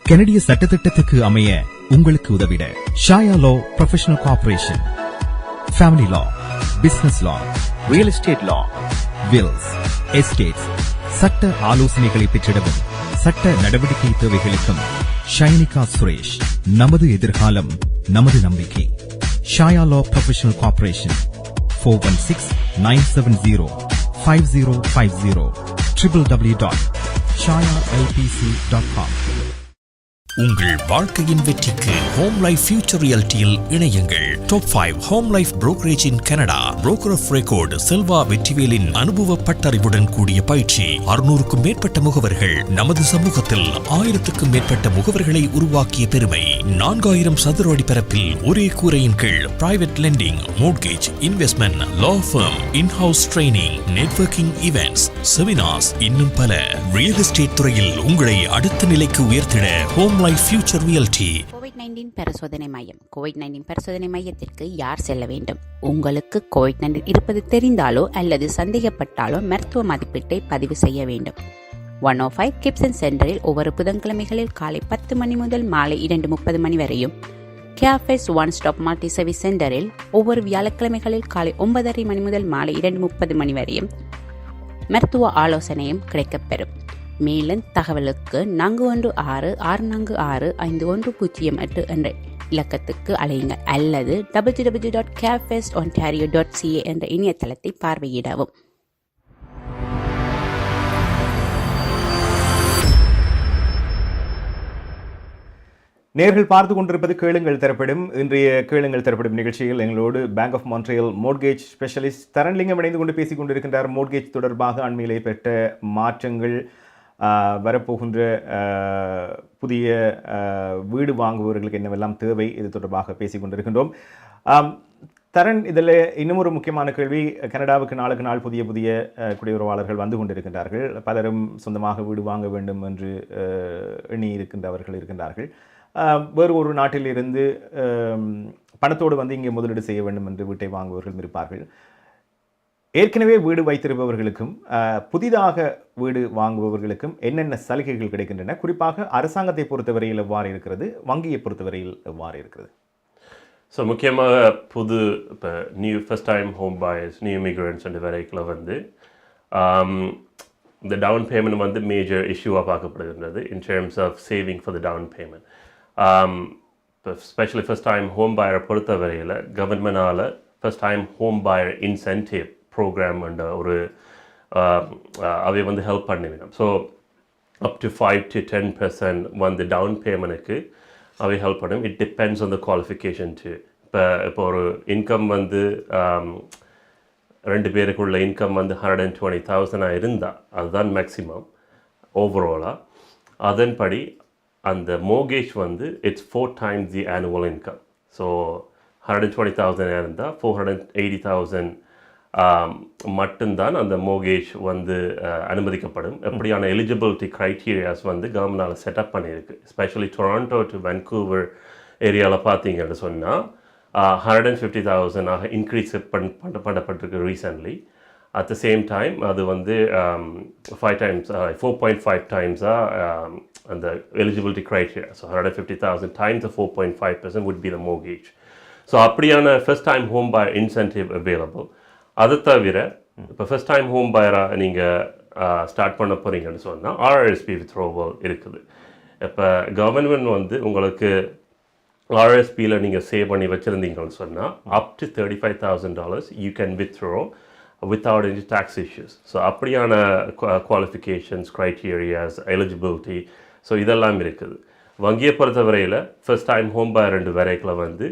கனடிய சட்டத்திட்டத்துக்கு அமைய உங்களுக்கு உதவிட ஷாயா லா ப்ரொஃபஷனல் கார்ப்பரேஷன், ஃபேமிலி லா, பிசினஸ் லா, ரியல் எஸ்டேட் லா, வில்ஸ், எஸ்டேட்ஸ், சட்ட ஆலோசனைகளை பெற்றிடவும் சட்ட நடவடிக்கை தேவைகளுக்கும் ஷைனிகா சுரேஷ். நமது எதிர்காலம் நமது நம்பிக்கை. Shaya law professional corporation 416-970-5050 www.shayalpc.com. உங்கள் வாழ்க்கையின் வெற்றிக்கு ஹோம் லைஃப் ஃபியூச்சர் ரியாலிட்டியில் இணையுங்கள். Top 5 home life brokerage in Canada. Broker of record Selva வெற்றிவேலின் அனுபவ பட்டறிவுடன் கூடிய பயிற்சி. 600க்கும் மேற்பட்ட முகவர்கள். நமது சமூகத்தில் 1000க்கும் மேற்பட்ட முகவர்களை உருவாக்கிய பெருமை. 4000 சதுர அடி பரப்பில் ஒரே கூரையின் கீழ் private lending, mortgage, investment, law firm, inhouse training, networking events, seminars, இன்னும் பல. ரியல் எஸ்டேட் துறையில் உங்களை அடுத்த நிலைக்கு உயர்த்திட ஹோம் லைஃப் ஃபியூச்சர் ரியாலிட்டி. கோவிட்-19 பரிசோதனை மையம். கோவிட்-19 பரிசோதனை மையத்திற்கு யார் செல்ல வேண்டும்? உங்களுக்கு கோவிட்-19 இருப்பது தெரிந்தாலோ அல்லது சந்தேகப்பட்டாலோ மருத்துவ மதிப்பீட்டை பதிவு செய்ய வேண்டும். 105 கிப்சன் சென்டரில் ஒவ்வொரு புதன்கிழமைகளில் காலை 10 மணி முதல் மாலை 2:30 மணி வரையும், cafes one stop multi service சென்டரில் ஒவ்வொரு வியாழக்கிழமைகளில் காலை 9:30 மணி முதல் மாலை 2:30 மணி வரையும் மருத்துவ ஆலோசனையும் கிடைக்கப்பெறும். மேலும் தகவலுக்கு 416-646-5108 என்ற இலக்கத்துக்கு அழையுங்கள் அல்லது www.cafesontario.ca என்ற இணையதளத்தை பார்வையிடவும். நேர்கள் பார்த்து கொண்டிருப்பது கேளுங்கள் தரப்படும். இன்றைய கேளுங்கள் தரப்படும் நிகழ்ச்சியில் எங்களோடு Bank of Montreal மோர்ட்கேஜ் specialist Tharan Lingam இணைந்து கொண்டு பேசிக் கொண்டிருக்கின்றார். மோர்ட்கேஜ் தொடர்பாக அண்மையிலே பெற்ற மாற்றங்கள், வரப்போகின்ற புதிய வீடு வாங்குபவர்களுக்கு என்னவெல்லாம் தேவை, இது தொடர்பாக பேசிக் கொண்டிருக்கின்றோம். தரன், இதில் இன்னும் ஒரு முக்கியமான கேள்வி. கனடாவுக்கு நாளுக்கு நாள் புதிய புதிய குடியுறவாளர்கள் வந்து கொண்டிருக்கின்றார்கள். பலரும் சொந்தமாக வீடு வாங்க வேண்டும் என்று எண்ணி இருக்கின்றவர்கள் இருக்கின்றார்கள். வேறு ஒரு நாட்டில் இருந்து பணத்தோடு வந்து இங்கே முதலீடு செய்ய வேண்டும் என்று வீட்டை வாங்குபவர்களும் இருப்பார்கள். ஏற்கனவே வீடு வைத்திருப்பவர்களுக்கும் புதிதாக வீடு வாங்குபவர்களுக்கும் என்னென்ன சலுகைகள் கிடைக்கின்றன? குறிப்பாக அரசாங்கத்தை பொறுத்தவரையில் எவ்வாறு இருக்கிறது, வங்கியை பொறுத்தவரையில் எவ்வாறு இருக்கிறது? ஸோ முக்கியமாக இப்போ new first time home buyers, new immigrants and வரைக்கில் வந்து இந்த டவுன் பேமெண்ட் வந்து மேஜர் இஷ்யூவாக பார்க்கப்படுகின்றது in terms of saving for the down payment. இப்போ ஸ்பெஷலி ஃபர்ஸ்ட் டைம் ஹோம் பாயரை பொறுத்த வரையில் கவர்மெண்டால் first time home buyer incentive program என்ற ஒரு அவை வந்து ஹெல்ப் பண்ணிவிடும். ஸோ அப் டு 5 to 10% வந்து டவுன் பேமெண்ட்டுக்கு அவை ஹெல்ப் பண்ணும். It depends on the qualification to. இப்போ ஒரு இன்கம் வந்து 2 பேருக்குள்ள இன்கம் வந்து 120,000 இருந்தால் அதுதான் மேக்ஸிமம் ஓவராலாக. அதன்படி அந்த மோர்கேஜ் வந்து it's 4 times the annual income. So 120,000 இருந்தால் 480,000 மட்டும்தான் அந்த மோர்கேஜ் வந்து அனுமதிக்கப்படும். எப்படியான எலிஜிபிலிட்டி க்ரைட்டீரியாஸ் வந்து கவர்மெண்டால் செட்டப் பண்ணியிருக்கு. எஸ்பெஷலி டொராண்டோ டு வான்கூவர் ஏரியாவில் பார்த்தீங்கன்னு சொன்னால் 150,000 இன்க்ரீஸ் பண்ணப்பட்டிருக்கு recently. At the same time அது வந்து 4.5 times அந்த eligibility criteria. So 150,000 times the 4.5% would be the mortgage. So அப்படியான first time home buy incentive available. அது தவிர இப்போ ஃபர்ஸ்ட் டைம் ஹோம் பாயராக நீங்கள் ஸ்டார்ட் பண்ண போகிறீங்கன்னு சொன்னால் ஆர்எஸ்பி வித்ட்ரோவல் இருக்குது. இப்போ கவர்மெண்ட் வந்து உங்களுக்கு ஆர்எஸ்பியில் நீங்கள் சேவ் பண்ணி வச்சுருந்தீங்கன்னு சொன்னால் up to $35,000 you can withdraw without any tax issues. So அப்படியான குவாலிஃபிகேஷன்ஸ், க்ரைட்டீரியாஸ், எலிஜிபிலிட்டி, ஸோ இதெல்லாம் இருக்குது. வங்கியை பொறுத்தவரையில் ஃபர்ஸ்ட் டைம் ஹோம் பாயர் 2 வரைக்கில் வந்து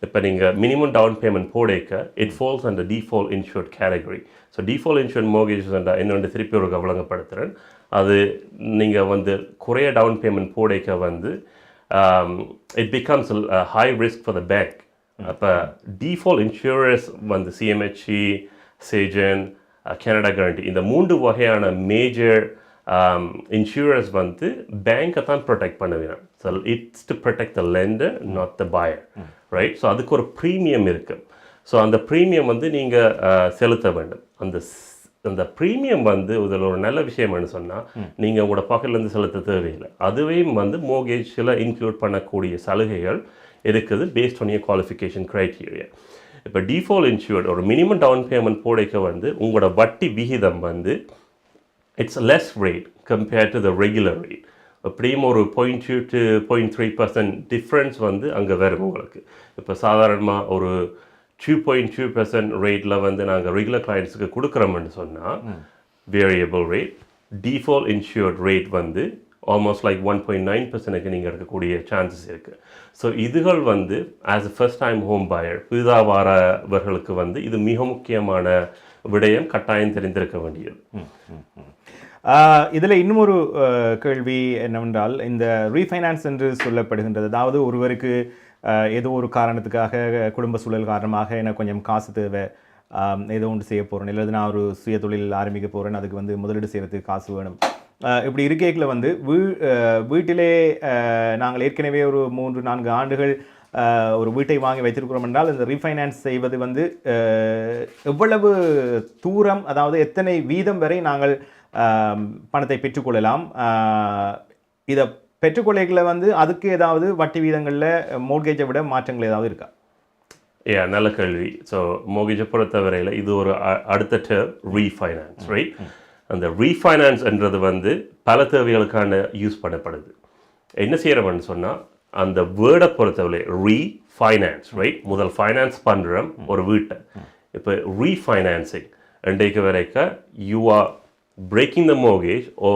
இப்போ நீங்கள் மினிமம் டவுன் பேமெண்ட் போடேக்க it falls and default insured category. So default insured mortgages என்னென்று திருப்பி ஒரு வழங்கப்படுத்துகிறேன். அது நீங்கள் வந்து குறைய டவுன் பேமெண்ட் போடேக்க வந்து it becomes high risk for the bank. அப்போ டிஃபால்ட் இன்சூரர்ஸ் வந்து சிஎம்ஹெச்இ, சேஜன், கனடா கேரண்டி, இந்த 3 வகையான மேஜர் இன்சூரன்ஸ் வந்து பேங்கை தான் ப்ரொடெக்ட் பண்ணுவேன். So it's to protect the lender, not the பாயர், right? So அதுக்கு ஒரு ப்ரீமியம் இருக்குது. ஸோ அந்த ப்ரீமியம் வந்து நீங்கள் செலுத்த வேண்டும். அந்த ப்ரீமியம் வந்து இதில் ஒரு நல்ல விஷயம்னு சொன்னால் நீங்கள் உங்களோட பாக்கெட்லேருந்து செலுத்த தேவையில்லை. அதுவையும் வந்து மோர்கேஜில் இன்க்ளூட் பண்ணக்கூடிய சலுகைகள் இருக்குது based on your qualification criteria. இப்போ டிஃபால்ட் இன்சூர்ட் ஒரு மினிமம் டவுன் பேமெண்ட் போடைக்க வந்து உங்களோட வட்டி விகிதம் வந்து it's less rate compared to the regular rate. அப்படியும் ஒரு 0.2 to 0.3% டிஃப்ரென்ஸ் வந்து அங்கே வரும் உங்களுக்கு. இப்போ சாதாரணமாக ஒரு 2.2% ரேட்டில் வந்து நாங்கள் ரெகுலர் கிளைண்ட்ஸுக்கு கொடுக்குறோம்னு சொன்னால் variable rate, default insured rate வந்து ஆல்மோஸ்ட் லைக் 1.9% நீங்கள் எடுக்கக்கூடிய சான்சஸ் இருக்குது. ஸோ இதுகள் வந்து as a first time home pier புதிதாக வரவர்களுக்கு வந்து இது மிக முக்கியமான விடயம், கட்டாயம் தெரிந்திருக்க வேண்டியது. இதில் இன்னும் ஒரு கேள்வி என்னவென்றால், இந்த ரீஃபைனான்ஸ் என்று சொல்லப்படுகின்றது, அதாவது ஒருவருக்கு ஏதோ ஒரு காரணத்துக்காக குடும்ப சூழல் காரணமாக எனக்கு கொஞ்சம் காசு தேவை, ஏதோ ஒன்று செய்ய போகிறேன், இல்லது நான் ஒரு சுய தொழில் ஆரம்பிக்க போகிறேன், அதுக்கு வந்து முதலீடு செய்கிறதுக்கு காசு வேணும். இப்படி இருக்கையில் வந்து வீட்டிலே நாங்கள் ஏற்கனவே ஒரு 3-4 ஆண்டுகள் ஒரு வீட்டை வாங்கி வைத்திருக்கிறோம் என்றால் இந்த ரீஃபைனான்ஸ் செய்வது வந்து எவ்வளவு தூரம், அதாவது எத்தனை வீதம் வரை நாங்கள் பணத்தை பெற்றுக்கொள்ளலாம், இதை பெற்றுக்கொள்ளைகளை வந்து அதுக்கு ஏதாவது வட்டி வீதங்களில் மோர்கேஜை விட மாற்றங்கள் ஏதாவது இருக்கா? நல்ல கேள்வி. ஸோ மோர்கேஜை பொறுத்தவரையில் இது ஒரு அடுத்த டேர்ம் ரீஃபைனான்ஸ், ரைட்? அந்த ரீஃபைனான்ஸ்ன்றது வந்து பல தேவைகளுக்கான யூஸ் பண்ணப்படுது. என்ன செய்கிறோம்னு சொன்னால், அந்த வேர்டை பொறுத்தவரை ரீஃபைனான்ஸ், ரைட்? முதல் ஃபைனான்ஸ் பண்ணுறோம் ஒரு வீட்டை. இப்போ ரீஃபைனான்சிங் இன்றைக்கு வரைக்கும் you are breaking the mortgage or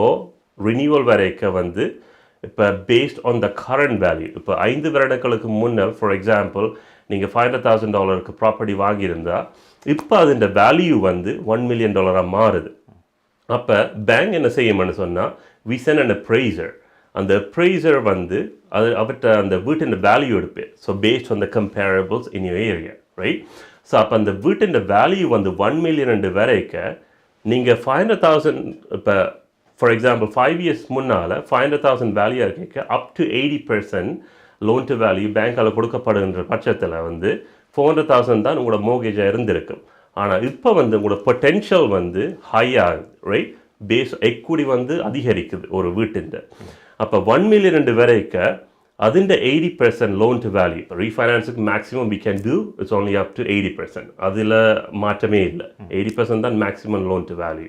renewal வரைக்கும் வந்து இப்போ based on the current value. இப்போ 5 வருடங்களுக்கு முன்னர் ஃபார் எக்ஸாம்பிள் நீங்கள் $500,000 ப்ராப்பர்ட்டி வாங்கியிருந்தால் இப்போ அதோட வேல்யூ வந்து $1 million மாறுது. அப்போ பேங்க் என்ன செய்யும்னு சொன்னால், வி சென்ட் அண்ட் அப்ரைசர். அந்த அப்ரைசர் வந்து அவர்கிட்ட அந்த வீட்டின் வேல்யூ எடுப்பேன். So based on the comparables in your area, right? So அப்போ அந்த வீட்டின் வேல்யூ வந்து $1 million வரைக்கும் நீங்கள் 500,000 இப்போ ஃபார் எக்ஸாம்பிள் 5 years முன்னால் 500,000 வேல்யூ இருக்க up to 80% loan to value பேங்கால் கொடுக்கப்படுகின்ற பட்சத்தில் வந்து 400,000 தான் உங்களோட மோர்கேஜாக இருந்திருக்கும். ஆனால் இப்போ வந்து உங்களோட பொட்டென்ஷியல் வந்து ஹை ஆகுது, ரைட்? பேஸ் எக்விட்டி வந்து அதிகரிக்குது ஒரு வீட்டின். அப்போ $1 million வரைக்கும் அதில் 80% லோன் டு வேல்யூ. ரீஃபைனான்ஸுக்கு maximum we can do it's only up to 80%. அதில் மாற்றமே இல்லை. 80% தான் மேக்ஸிமம் லோன் டு வேல்யூ.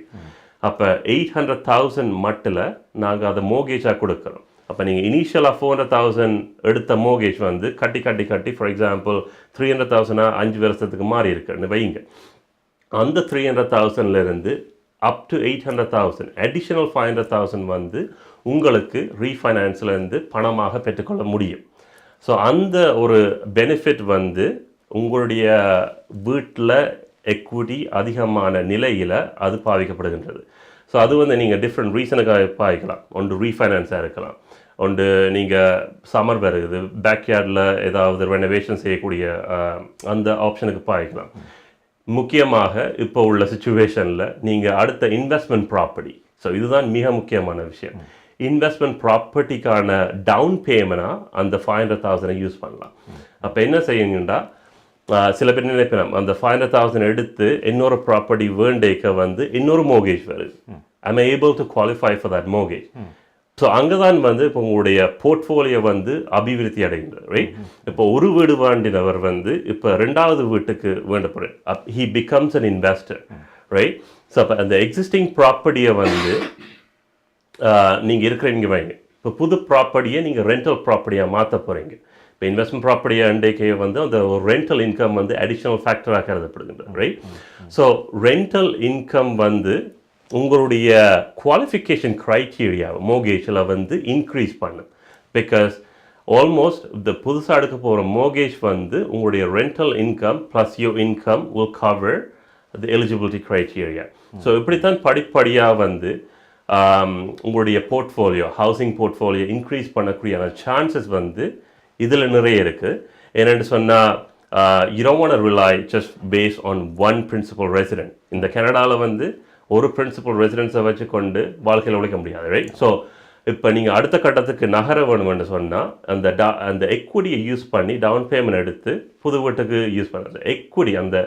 அப்போ 800,000 மட்டில் நாங்கள் அதை மோர்கேஜாக கொடுக்குறோம். அப்போ நீங்கள் இனிஷியலாக 400,000 எடுத்த மோர்கேஜ் வந்து கட்டி ஃபார் எக்ஸாம்பிள் 300,000 5 வருஷத்துக்கு மாறி இருக்குன்னு வைங்க. அந்த 300,000லேருந்து அப் டு 800,000 அடிஷனல் 500,000 வந்து உங்களுக்கு ரீஃபைனான்ஸ்லேருந்து பணமாக பெற்றுக்கொள்ள முடியும். ஸோ அந்த ஒரு பெனிஃபிட் வந்து உங்களுடைய வீட்டில் எக்விட்டி அதிகமான நிலையில் அது பாவிக்கப்படுகின்றது. ஸோ அது வந்து நீங்கள் டிஃப்ரெண்ட் ரீசனுக்காக பாவிக்கலாம். ஒன்று ரீஃபைனான்ஸாக இருக்கலாம், ஒன்று நீங்கள் சம்மர் வருது பேக்யார்டில் ஏதாவது ரெனோவேஷன் செய்யக்கூடிய அந்த ஆப்ஷனுக்கு பாவிக்கலாம். முக்கியமாக இப்போ உள்ள சிச்சுவேஷனில் நீங்கள் அடுத்த இன்வெஸ்ட்மெண்ட் ப்ராப்பர்ட்டி, ஸோ இதுதான் மிக முக்கியமான விஷயம். இன்வெஸ்ட்மெண்ட் ப்ராப்பர்ட்டிக்கான டவுன் பேமெண்ட்டாக அந்த 500,000 யூஸ் பண்ணலாம். அப்போ என்ன செய்யுங்கன்னா, சில பேர் நினைப்பேன் அந்த 500,000 எடுத்து இன்னொரு ப்ராப்பர்ட்டி வேண்டேக்க வந்து இன்னொரு மோர்கேஜ் வருது. I'm able to qualify for that mortgage. So அங்கே தான் வந்து இப்போ உங்களுடைய போர்ட்ஃபோலியோ வந்து அபிவிருத்தி அடைகின்றது, ரைட்? இப்போ ஒரு வீடு வேண்டினவர் வந்து இப்போ 2வது வீட்டுக்கு வேண்டப்படுற he becomes an investor, right? So அப்போ அந்த எக்ஸிஸ்டிங் ப்ராப்பர்ட்டியை வந்து நீங்கள் இருக்கிறீங்க வைங்க. இப்போ புது ப்ராப்பர்ட்டியை நீங்கள் ரெண்டல் ப்ராப்பர்ட்டியாக மாற்ற போகிறீங்க. இப்போ இன்வெஸ்ட்மெண்ட் ப்ராப்பர்ட்டியாக இன்றைக்கே வந்து அந்த ஒரு ரெண்டல் இன்கம் வந்து அடிஷ்னல் ஃபேக்டராக கருதப்படுகின்றது, ரைட்? ஸோ ரெண்டல் இன்கம் வந்து உங்களுடைய குவாலிஃபிகேஷன் க்ரைட்டீரியா மோர்கேஜில் வந்து இன்க்ரீஸ் பண்ணும். பிகாஸ் ஆல்மோஸ்ட் இந்த புதுசாக எடுக்க போகிற மோர்கேஜ் வந்து உங்களுடைய rental income plus your income will cover the eligibility criteria. So இப்படித்தான் படிப்படியாக வந்து உங்களுடைய போர்ட்ஃபோலியோ ஹவுசிங் போர்ட்ஃபோலியோ இன்க்ரீஸ் பண்ணக்கூடிய சான்சஸ் வந்து இதில் நிறைய இருக்குது. என்னென்னு சொன்னால், you don't want to rely just based on one principal resident. இந்த கனடாவில் வந்து ஒரு பிரின்சிபல் ரெசிடென்ஸை வச்சு கொண்டு வாழ்க்கையில் உழைக்க முடியாது, ரைட்? ஸோ இப்போ நீங்கள் அடுத்த கட்டத்துக்கு நகர வேணும்னு சொன்னால் அந்த எக்விட்டியை யூஸ் பண்ணி டவுன் பேமெண்ட் எடுத்து புது வீட்டுக்கு யூஸ் பண்ணுறது. எக்விட்டி அந்த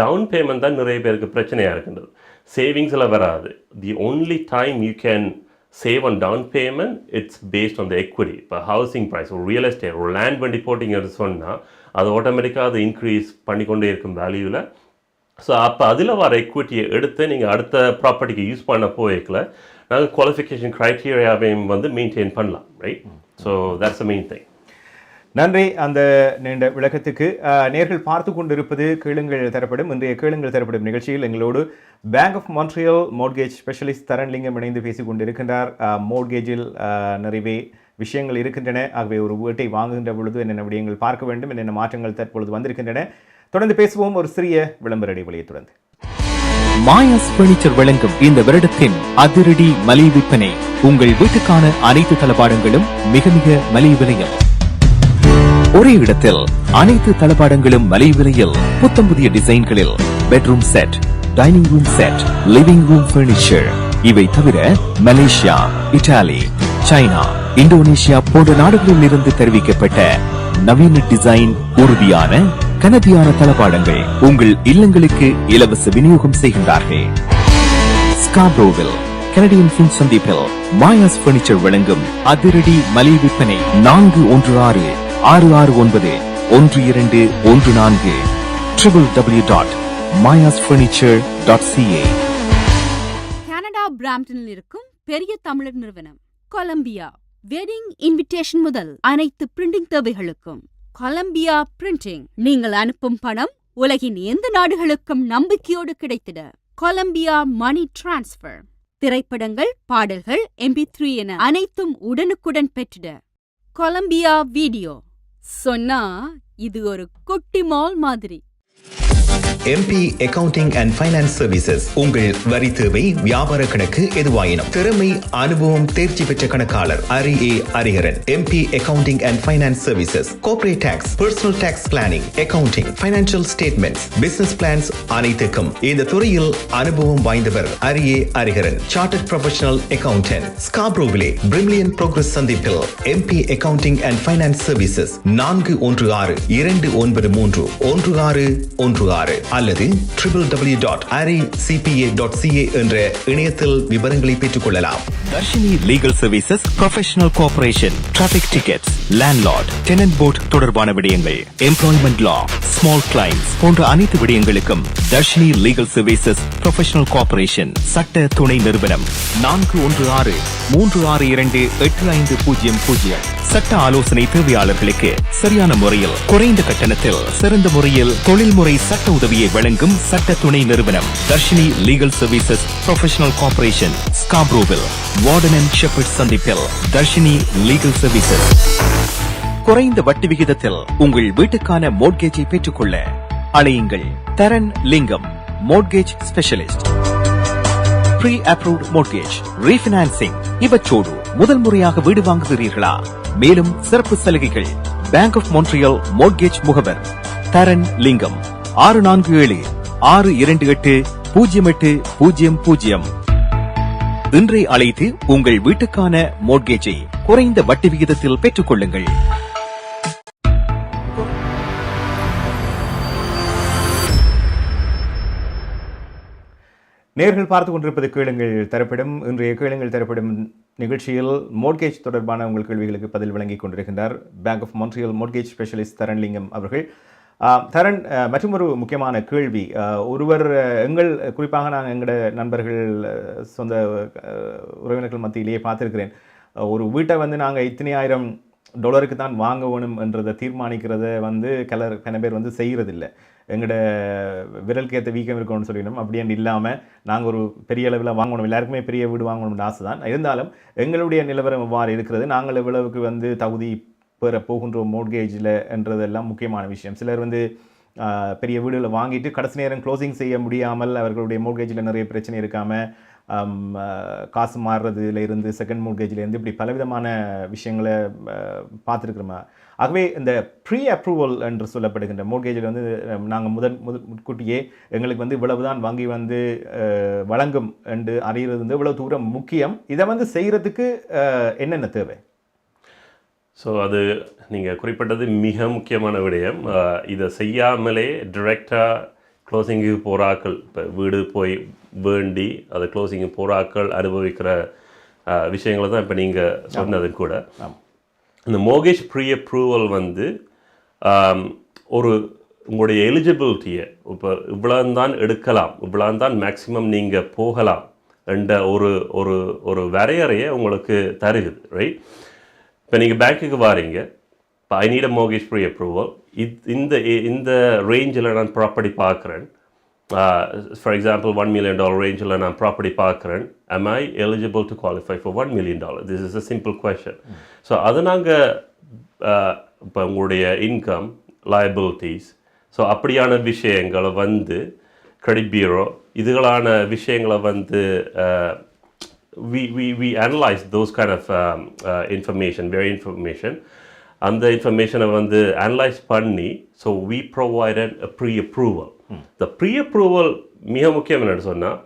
டவுன் பேமெண்ட் தான் நிறைய பேருக்கு பிரச்சனையாக இருக்கின்றது. சேவிங்ஸில் வராது. The only time you can save on down payment it's based on the equity. இப்போ ஹவுசிங் ப்ரைஸ், ஒரு ரியல் எஸ்டேட், ஒரு லேண்ட் வண்டி போட்டிங்கிறது சொன்னால் அது ஆட்டோமேட்டிக்காக அது இன்க்ரீஸ் பண்ணிக்கொண்டே இருக்கும் வேல்யூவில். ஸோ அப்போ அதில் வர எக்விட்டியை எடுத்து நீங்கள் அடுத்த ப்ராப்பர்ட்டிக்கு யூஸ் பண்ண போய்க்கல நாங்கள் குவாலிஃபிகேஷன் க்ரைட்டீரியாவையும் வந்து மெயின்டைன் பண்ணலாம், right? So that's the main thing. நன்றி அந்த நீண்ட விளக்கத்துக்கு. நேர்கள் பார்த்து கொண்டிருப்பது கேளுங்கள் தரப்படும். இன்றைய கேளுங்கள் தரப்படும் நிகழ்ச்சியில் எங்களோடு Bank of Montreal மோர்ட்கேஜ் specialist Tharan Lingam இணைந்து பேசிக் கொண்டிருக்கின்றார். மோர்ட்கேஜில் நிறைவே விஷயங்கள் இருக்கின்றன. ஆகவே ஒரு வீட்டை வாங்குகின்ற பொழுது என்னென்ன விடயங்கள் பார்க்க வேண்டும், என்னென்ன மாற்றங்கள் தற்பொழுது வந்திருக்கின்றன. தொடர்ந்து பேசுவோம் ஒரு சிறிய விளம்பர இடைவெளியை தொடர்ந்து. மாயாஸ் பர்னிச்சர் வழங்கும் இந்த வருடத்தின் அதிரடி மலிவு விற்பனை. உங்கள் வீட்டுக்கான அனைத்து தளபாடங்களும் மிக மிக மலிவு விலையில். ஒரே இடத்தில் அனைத்து தளபாடங்களும் மலிவு விலையில். புத்தம் புதிய டிசைன்களில் bedroom set, dining room set, living room furniture. இவை தவிர மலேசியா, இத்தாலி, சைனா, இந்தோனேஷியா போன்ற நாடுகளில் இருந்து தெரிவிக்கப்பட்ட நவீன டிசைன், உறுதியான கனதியான தளபாடங்கள் உங்கள் இல்லங்களுக்கு இலவச விநியோகம் செய்கின்றார்கள். ஸ்காப்ரோவில் கனடியன் பின் சந்திப்பில் மாயாஸ் பர்னிச்சர் வழங்கும் அதிரடி மலிவு விற்பனை. 416-669-1214 www.mayasfurniture.ca. கனடா பிராம்டனில் இருக்கும் பெரிய தமிழர் நிறுவனம் கொலம்பியா. வெட்டிங் இன்விடேஷன் முதல் அனைத்து பிரிண்டிங் தேவைகளுக்கும் கொலம்பியா பிரிண்டிங். நீங்கள் அனுப்பும் பணம் உலகின் எந்த நாடுகளுக்கும் நம்பிக்கையோடு கிடைத்திட கொலம்பியா மணி டிரான்ஸ்பர். திரைப்படங்கள், பாடல்கள், MP3 என அனைத்தும் உடனுக்குடன் பெற்றிட கொலம்பியா வீடியோ. சொன்னா இது ஒரு குட்டி மால் மாதிரி. MP accounting and finance services. உங்கள் வரி தேவை, வியாபார கணக்கு எதுவாயினும் திறமை, அனுபவம், தேர்ச்சி பெற்ற கணக்காளர் Ariharan. MP accounting and finance services. Corporate tax, personal tax planning, accounting, financial statements, business plans அனைத்துக்கும் இந்த துறையில் அனுபவம் வாய்ந்தவர் அரிஹரன். Chartered professional accountant. ஸ்காப்ரோவிலே பிரிமிலியன் ப்ரோக்ரஸ் சந்திப்பில் MP accounting and finance services. 416-213-1616 அல்லது www.aricpa.ca என்ற இணையத்தில் விவரங்களை பெற்றுக் கொள்ளலாம். Darshini legal services, professional cooperation, traffic tickets, landlord, tenant board தொடர்பான விடயங்கள், எம்ப்ளாய்மெண்ட் லா, ஸ்மால் கிளைம்ஸ் போன்ற அனைத்து விடயங்களுக்கும் Darshini legal services professional cooperation சட்ட துணை நிறுவனம். 416-362-8500. சட்ட ஆலோசனை தேவையாளர்களுக்கு சரியான முறையில், குறைந்த கட்டணத்தில், சிறந்த முறையில் தொழில்முறை சட்ட உதவியை வழங்கும் சட்ட துணை நிறுவனம் Darshini legal services professional corporation. ஸ்காப்ரோவில் வார்டன் அண்ட் ஷெப்பர்ட் சந்திப்பில் தர்ஷினி லீகல் சர்வீசஸ். குறைந்த வட்டி விகிதத்தில் உங்கள் வீட்டுக்கான மோர்ட்கேஜை பெற்றுக்கொள்ள அழையுங்கள் தரன் லிங்கம், மோர்ட்கேஜ் ஸ்பெஷலிஸ்ட். ப்ரீ அப்ரூவ்ட் மோர்ட்கேஜ், ரீஃபினான்சிங் இவற்றோடு முதல் முறையாக வீடு வாங்குகிறீர்களா? மேலும் சிறப்பு சலுகைகள். பேங்க் ஆஃப் மான்ட்ரியல் மோர்ட்கேஜ் முகவர் தரன் லிங்கம். 647-628-0800. இன்றை அழைத்து உங்கள் வீட்டுக்கான மோர்ட்கேஜை குறைந்த வட்டி விகிதத்தில் பெற்றுக் கொள்ளுங்கள். நேர்கள் பார்த்து கொண்டிருப்பது கேளுங்கள் தரப்படும். இன்றைய கேளுங்கள் தரப்படும் நிகழ்ச்சியில் மோர்ட்கேஜ் தொடர்பான உங்கள் கேள்விகளுக்கு பதில் வழங்கிக் கொண்டிருக்கின்றார் Bank of Montreal மோர்ட்கேஜ் specialist Tharan Lingam அவர்கள். தரன், மற்றும் ஒரு முக்கியமான கேள்வி. ஒருவர் குறிப்பாக நான் எங்களோட நண்பர்கள், சொந்த உறவினர்கள் மத்தியிலேயே பார்த்துருக்கிறேன். ஒரு வீட்டை நாங்கள் இத்தனை $1000 தான் வாங்க வேணும் என்றதை தீர்மானிக்கிறத கன பேர் செய்கிறதில்லை. எங்களோட விரலுக்கு ஏற்ற வீக்கம் இருக்கணும்னு சொல்லிடணும். அப்படின்னு இல்லாமல் நாங்கள் ஒரு பெரிய அளவில் வாங்கணும், எல்லாருக்குமே பெரிய வீடு வாங்கணும்னு ஆசை தான். இருந்தாலும் எங்களுடைய நிலவரம் எவ்வாறு இருக்கிறது, நாங்கள் எவ்வளவுக்கு தகுதி பெற போகின்றோம் மோர்ட்கேஜில் என்றதெல்லாம் முக்கியமான விஷயம். சிலர் பெரிய வீடுகளை வாங்கிட்டு கடைசி நேரம் க்ளோசிங் செய்ய முடியாமல் அவர்களுடைய மோர்ட்கேஜில் நிறைய பிரச்சனை இருக்காமல் காசு மாறுறதுல இருந்து, செகண்ட் மோர்ட்கேஜிலேருந்து இப்படி பலவிதமான விஷயங்களை பார்த்துருக்குறோமா. ஆகவே இந்த ப்ரீ அப்ரூவல் என்று சொல்லப்படுகின்ற மோர்ட்கேஜில் நாங்கள் முன்கூட்டியே எங்களுக்கு இவ்வளவு தான் வங்கி வழங்கும் என்று அறிகிறது இவ்வளவு தூரம் முக்கியம். இதை செய்கிறதுக்கு என்னென்ன தேவை? ஸோ அது நீங்கள் குறிப்பிட்டது மிக முக்கியமான விடயம். இதை செய்யாமலே டிரெக்டாக க்ளோசிங்கு போராக்கள், இப்போ வீடு போய் வேண்டி அதை க்ளோசிங்கு போராக்கள் அனுபவிக்கிற விஷயங்களை தான் இப்போ நீங்கள் சொன்னது கூட. இந்த மோர்ட்கேஜ் ப்ரீ அப்ரூவல் ஒரு உங்களுடைய எலிஜிபிலிட்டியை இப்போ இவ்வளோந்தான் எடுக்கலாம், இவ்வளோந்தான் மேக்ஸிமம் நீங்கள் போகலாம் என்ற ஒரு வரையறையை உங்களுக்கு தருகுது, ரைட்? இப்போ நீங்கள் பேங்க்குக்கு வாரீங்க, இப்போ I need a mortgage pre approval. இந்த ரேஞ்சில் நான் ப்ராப்பர்ட்டி பார்க்குறேன். ஃபார் எக்ஸாம்பிள் $1 million ரேஞ்சில் நான் ப்ராப்பர்ட்டி பார்க்குறேன். am I eligible to qualify for $1 million? This is a simple question. So அது நாங்கள் இப்போ உங்களுடைய இன்கம், லயபிலிட்டிஸ், ஸோ அப்படியான விஷயங்களை வந்து கிரெடிட் பியூரோ இதுகளான விஷயங்களை வந்து we analyze those kind of very information. அந்த இன்ஃபர்மேஷனை வந்து அனலைஸ் பண்ணி so we provided a pre-approval. இந்த ப்ரீ-அப்ரூவல் மிக முக்கியம் என்னென்னு சொன்னால்,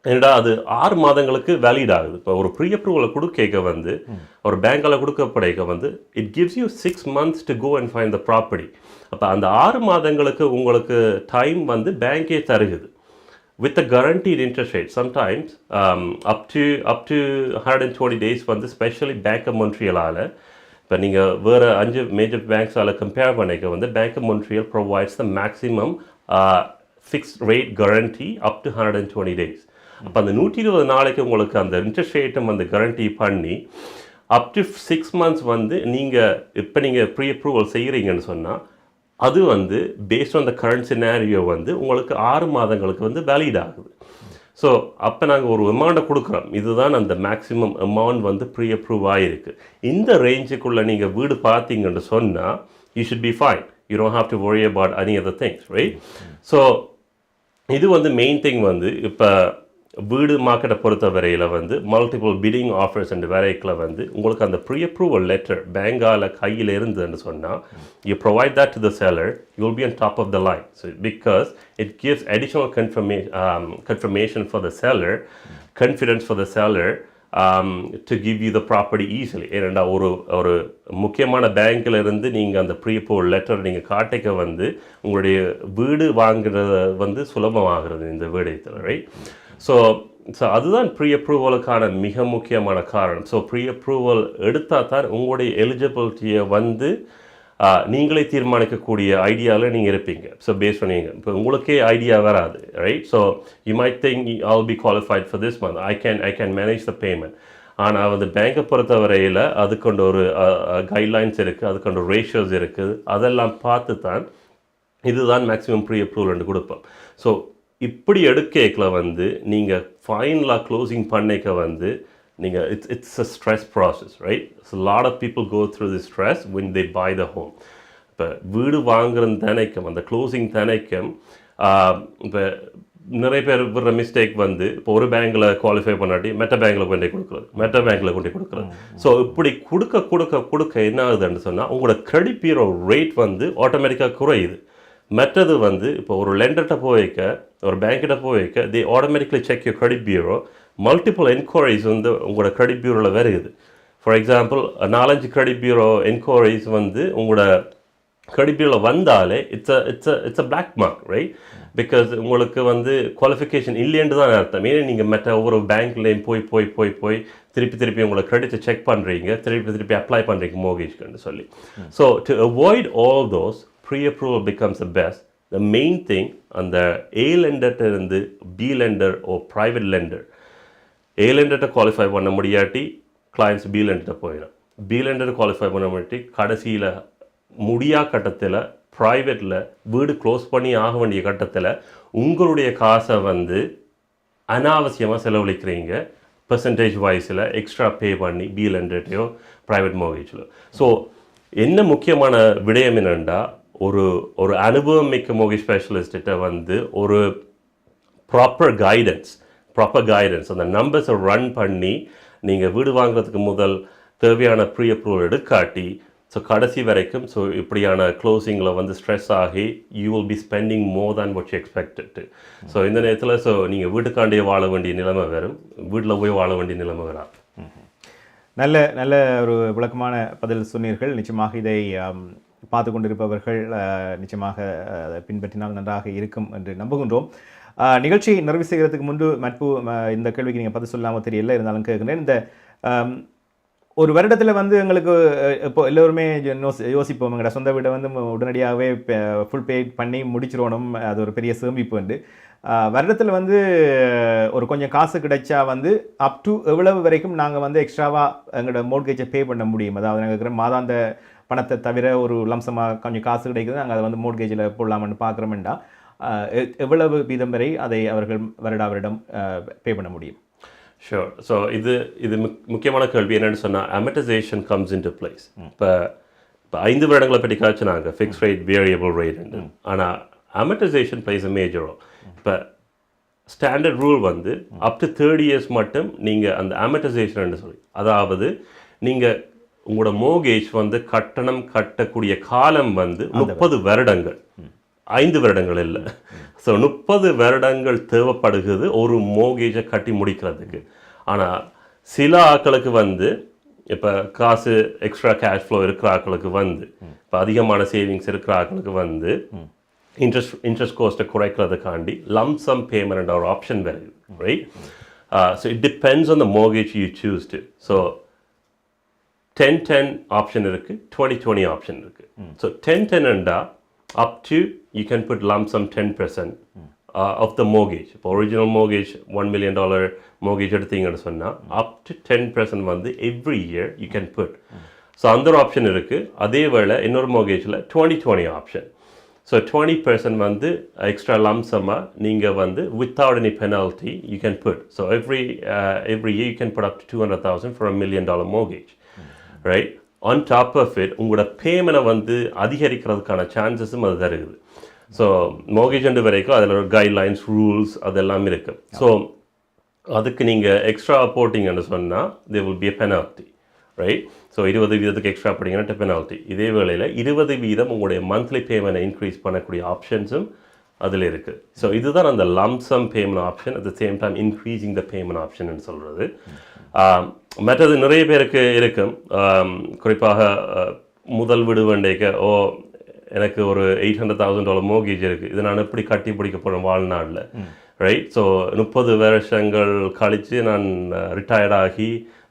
ஏன்னா அது 6 மாதங்களுக்கு வேலிட் ஆகுது. இப்போ ஒரு ப்ரீ-அப்ரூவலை கொடுக்க வந்து ஒரு பேங்கால் கொடுக்கப்படைக்க வந்து it gives you 6 months to go and find the property. அப்போ அந்த 6 மாதங்களுக்கு உங்களுக்கு டைம் வந்து பேங்கே தருகுது. With the guaranteed interest rate, sometimes up to 120 days வந்து ஸ்பெஷலி பேங்க் ஆஃப் மொன்ட்ரியலால் இப்போ நீங்கள் வேறு 5 மேஜர் பேங்க்ஸால் கம்பேர் பண்ணிக்க வந்து Bank of Montreal provides the maximum fixed rate guarantee up to 120 days. அப்போ அந்த 120 நாளைக்கு உங்களுக்கு அந்த இன்ட்ரெஸ்ட் ரேட்டும் வந்து guarantee பண்ணி அப் டு 6 months வந்து நீங்கள் ப்ரீ அப்ரூவல் செய்கிறீங்கன்னு சொன்னால் அது வந்து paste on the current scenario வந்து உங்களுக்கு 6 மாதங்களுக்கு வந்து வேலிட் ஆகுது. ஸோ அப்போ நாங்கள் ஒரு அமௌண்ட்டை கொடுக்குறோம். இதுதான் அந்த மேக்ஸிமம் அமௌண்ட் வந்து ப்ரீ அப்ரூவ் ஆகிருக்கு. இந்த ரேஞ்சுக்குள்ளே நீங்கள் வீடு பார்த்தீங்கன்னு சொன்னால் you should be fine. You don't have to worry about any other things, right? So இது வந்து மெயின் திங் வந்து இப்போ வீடு மார்க்கெட்டை பொறுத்த வரையில் வந்து மல்டிபிள் பிடிங் ஆஃபர்ஸ் அண்ட் வரைக்கில் வந்து உங்களுக்கு அந்த ப்ரீ அப்ரூவல் லெட்டர் பேங்கால் கையில் இருந்ததுன்னு சொன்னால் you provide that to the seller, you will be on top of the line. So because it gives additional confirmation for the seller, confidence for the seller to give you the property easily. ஏன்னா ஒரு முக்கியமான பேங்க்கில் இருந்து நீங்கள் அந்த pre approval letter நீங்கள் காட்டிக்க வந்து உங்களுடைய வீடு வாங்குறது வந்து சுலபமாகிறது இந்த வீடத்தில், ரைட்? ஸோ அதுதான் ப்ரீ அப்ரூவலுக்கான மிக முக்கியமான காரணம். ஸோ ப்ரீ அப்ரூவல் எடுத்தால் தான் உங்களுடைய எலிஜிபிலிட்டியை வந்து நீங்களே தீர்மானிக்கக்கூடிய ஐடியாவில் நீங்கள் இருப்பீங்க. ஸோ பேஸ் பண்ணீங்க இப்போ உங்களுக்கே ஐடியா வராது, right? So you might think I will be qualified for this month, I can manage the payment. ஆனால் வந்து பேங்கை பொறுத்த வரையில் அதுக்கொண்டு ஒரு கைட்லைன்ஸ் இருக்குது, அதுக்கொண்டு ரேஷியோஸ் இருக்குது. அதெல்லாம் பார்த்து தான் இதுதான் மேக்ஸிமம் ப்ரீ அப்ரூவல் கொடுப்போம். ஸோ இப்படி எடுக்கல வந்து நீங்கள் ஃபைனலாக க்ளோசிங் பண்ணிக்க வந்து நீங்கள் it's a stress process, right? So lot of people go through the stress when they buy the home. இப்போ வீடு வாங்குற தினைக்கும் அந்த க்ளோசிங் தினைக்கும் இப்போ நிறைய பேர் விடுற மிஸ்டேக் வந்து இப்போ ஒரு பேங்க்கில் குவாலிஃபை பண்ணாட்டி மெட்ட பேங்க்கில் கொண்டே கொடுக்குறது. ஸோ இப்படி கொடுக்க என்ன ஆகுதுன்னு சொன்னால் உங்களோட கிரெடிட் பியூரோ ரேட் வந்து ஆட்டோமேட்டிக்காக குறையுது. மற்றது வந்து இப்போ ஒரு லெண்டர்கிட்ட போய்க்க, ஒரு பேங்க்கிட்ட போய்க்க, they automatically check your credit bureau. Multiple enquiries வந்து உங்களோட கிரெடிட் பியூரோவில் வருகுது. For example 4-5 credit bureau enquiries வந்து உங்களோட கிரெடிட் பியூரோவில் வந்தாலே it's a black mark, right? Because உங்களுக்கு வந்து குவாலிஃபிகேஷன் இல்லைன்னு தான் அர்த்தம். ஏன்னா நீங்கள் மற்ற ஒவ்வொரு பேங்க்லேயும் போய் திருப்பி உங்களை கிரெடிட்டை செக் பண்ணுறீங்க, திருப்பி அப்ளை பண்ணுறீங்க மோர்கேஜ்க்குன்னு சொல்லி. So to avoid all those pre-approval becomes the best. The main thing அந்த A lender இருந்து B lender or private lender, A lender qualify பண்ண முடியாட்டி கிளைண்ட்ஸ் B lender போயிடும். B lender குவாலிஃபை பண்ண முடியாட்டி கடைசியில் முடியா கட்டத்தில் ப்ரைவேட்டில் வீடு க்ளோஸ் பண்ணி ஆக வேண்டிய கட்டத்தில் உங்களுடைய காசை வந்து அனாவசியமாக செலவழிக்கிறீங்க. பெர்சன்டேஜ் வைஸில் எக்ஸ்ட்ரா பே பண்ணி B lenderட்டையோ ப்ரைவேட் மோர்கேஜில். ஸோ என்ன முக்கியமான விடயம் என்னென்னா ஒரு அனுபவம் மிக்க மோர்கேஜ் ஸ்பெஷலிஸ்ட்டை வந்து ஒரு ப்ராப்பர் கைடன்ஸ் அந்த நம்பர்ஸை ரன் பண்ணி நீங்கள் வீடு வாங்குறதுக்கு முதல் தேவையான ப்ரீ அப்ரூவல் எடுக்காட்டி ஸோ கடைசி வரைக்கும் ஸோ இப்படியான க்ளோசிங்கில் வந்து ஸ்ட்ரெஸ் ஆகி you will B spending more than what you expected. So இந்த நேரத்தில் ஸோ நீங்கள் வீட்டுக்காண்டியே வாழ வேண்டிய நிலைமை வரும், வீட்டில் போய் வாழ வேண்டிய நிலைமை வராது. நல்ல ஒரு விளக்கமான பதில் சொன்னீர்கள். நிச்சயமாக இதை பார்த்து கொண்டிருப்பவர்கள் நிச்சயமாக அதை பின்பற்றினால் நன்றாக இருக்கும் என்று நம்புகின்றோம். நிகழ்ச்சி நிறைவு செய்கிறதுக்கு முன்பு மற்பு இந்த கேள்விக்கு நீங்கள் பதில் சொல்லாமல் தெரியல, இருந்தாலும் கேட்குறேன். இந்த ஒரு வருடத்தில் வந்து எங்களுக்கு இப்போ எல்லோருமே யோசிப்போம், எங்களோட சொந்த வீடை வந்து உடனடியாகவே ஃபுல் பே பண்ணி முடிச்சிடணும், அது ஒரு பெரிய சேமிப்பு உண்டு. வருடத்தில் வந்து ஒரு கொஞ்சம் காசு கிடைச்சா வந்து அப் டு எவ்வளவு வரைக்கும் நாங்கள் வந்து எக்ஸ்ட்ராவாக எங்களோட மோட்கேஜை பே பண்ண முடியும்? அதாவது நாங்கள் இருக்கிற மாதாந்த பணத்தை தவிர ஒரு லம்சமாக கொஞ்சம் காசு கிடைக்குது, நாங்கள் அதை வந்து மோட்கேஜில் போடலாம்னு பார்க்குறோம்டா எவ்வளவு வீதம் வரை அதை அவர்கள் வருடம் பே பண்ண முடியும்? ஷோர். ஸோ இது முக்கியமான கேள்வி. என்னென்னு சொன்னால் அமர்டைசேஷன் கம்ஸ் இன் டு பிளேஸ். இப்போ 5 வருடங்களை பற்றி காய்ச்சினாங்க ஃபிக்ஸ் ரேட் வேரியபிள் ரேட். ஆனால் அமர்டைசேஷன் பிளேஸ் அ மேஜர் ரோல். இப்போ ஸ்டாண்டர்ட் ரூல் வந்து அப் டு 30 இயர்ஸ் மட்டும் நீங்கள் அந்த அமர்டைசேஷன் சொல்லி, அதாவது நீங்கள் உங்களோட மோகேஜ் வந்து கட்டணம் கட்டக்கூடிய காலம் வந்து 30 வருடங்கள், 5 வருடங்கள் இல்லை. ஸோ 30 வருடங்கள் தேவைப்படுகிறது ஒரு மோகேஜை கட்டி முடிக்கிறதுக்கு. ஆனால் சில ஆட்களுக்கு வந்து இப்போ காசு எக்ஸ்ட்ரா கேஷ் ஃப்ளோ இருக்கிற ஆட்களுக்கு வந்து, இப்போ அதிகமான சேவிங்ஸ் இருக்கிற ஆட்களுக்கு வந்து இன்ட்ரெஸ்ட் கோஸ்ட்டை குறைக்கிறதுக்காண்டி லம்சம் பேமெண்ட் ஒரு ஆப்ஷன் வருது, right? So it depends on the mortgage you choose to. So 10-10 option இருக்குது, 20-20 ஆப்ஷன் இருக்குது. So 10-10 up to you can put lump sum 10% of the mortgage. இப்போ ஒரிஜினல் mortgage $1 million mortgage எடுத்தீங்கன்னு சொன்னால் up to 10% வந்து every year you can put. So அந்த ஒரு option இருக்குது. அதே வேளை இன்னொரு mortgageல 20-20 ஆப்ஷன். ஸோ 20% வந்து எக்ஸ்ட்ரா லம்சமாக நீங்கள் வந்து without any penalty you can put. So every year you can put up to $200,000 for $1 million mortgage, right? On top of it, உங்களோட பேமெண்ட்டை வந்து அதிகரிக்கிறதுக்கான சான்சஸும் அது தருகுது. ஸோ மோகேஜ் வரைக்கும் அதில் ஒரு கைட்லைன்ஸ், ரூல்ஸ் அதெல்லாம் இருக்குது. ஸோ அதுக்கு நீங்கள் எக்ஸ்ட்ரா போட்டிங்கன்னு சொன்னால் there will be a penalty, right? So 20% extra போட்டிங்கன்னா பெனால்ட்டி. இதே வேளையில் 20% உங்களுடைய மந்த்லி பேமெண்ட்டை இன்க்ரீஸ் பண்ணக்கூடிய ஆப்ஷன்ஸும் அதில் இருக்குது. ஸோ இதுதான் அந்த lump sum payment option, at the same time increasing the payment option சொல்கிறது. மற்றது நிறைய பேருக்கு இருக்கும். குறிப்பாக முதல் வீடு வேண்டைக்கு எனக்கு ஒரு $800,000 மோகேஜ் இருக்குது, இதை நான் எப்படி கட்டி பிடிக்க போகிறேன் வாழ்நாளில், ரைட்? ஸோ 30 வருஷங்கள் கழித்து நான் ரிட்டையர்டாகி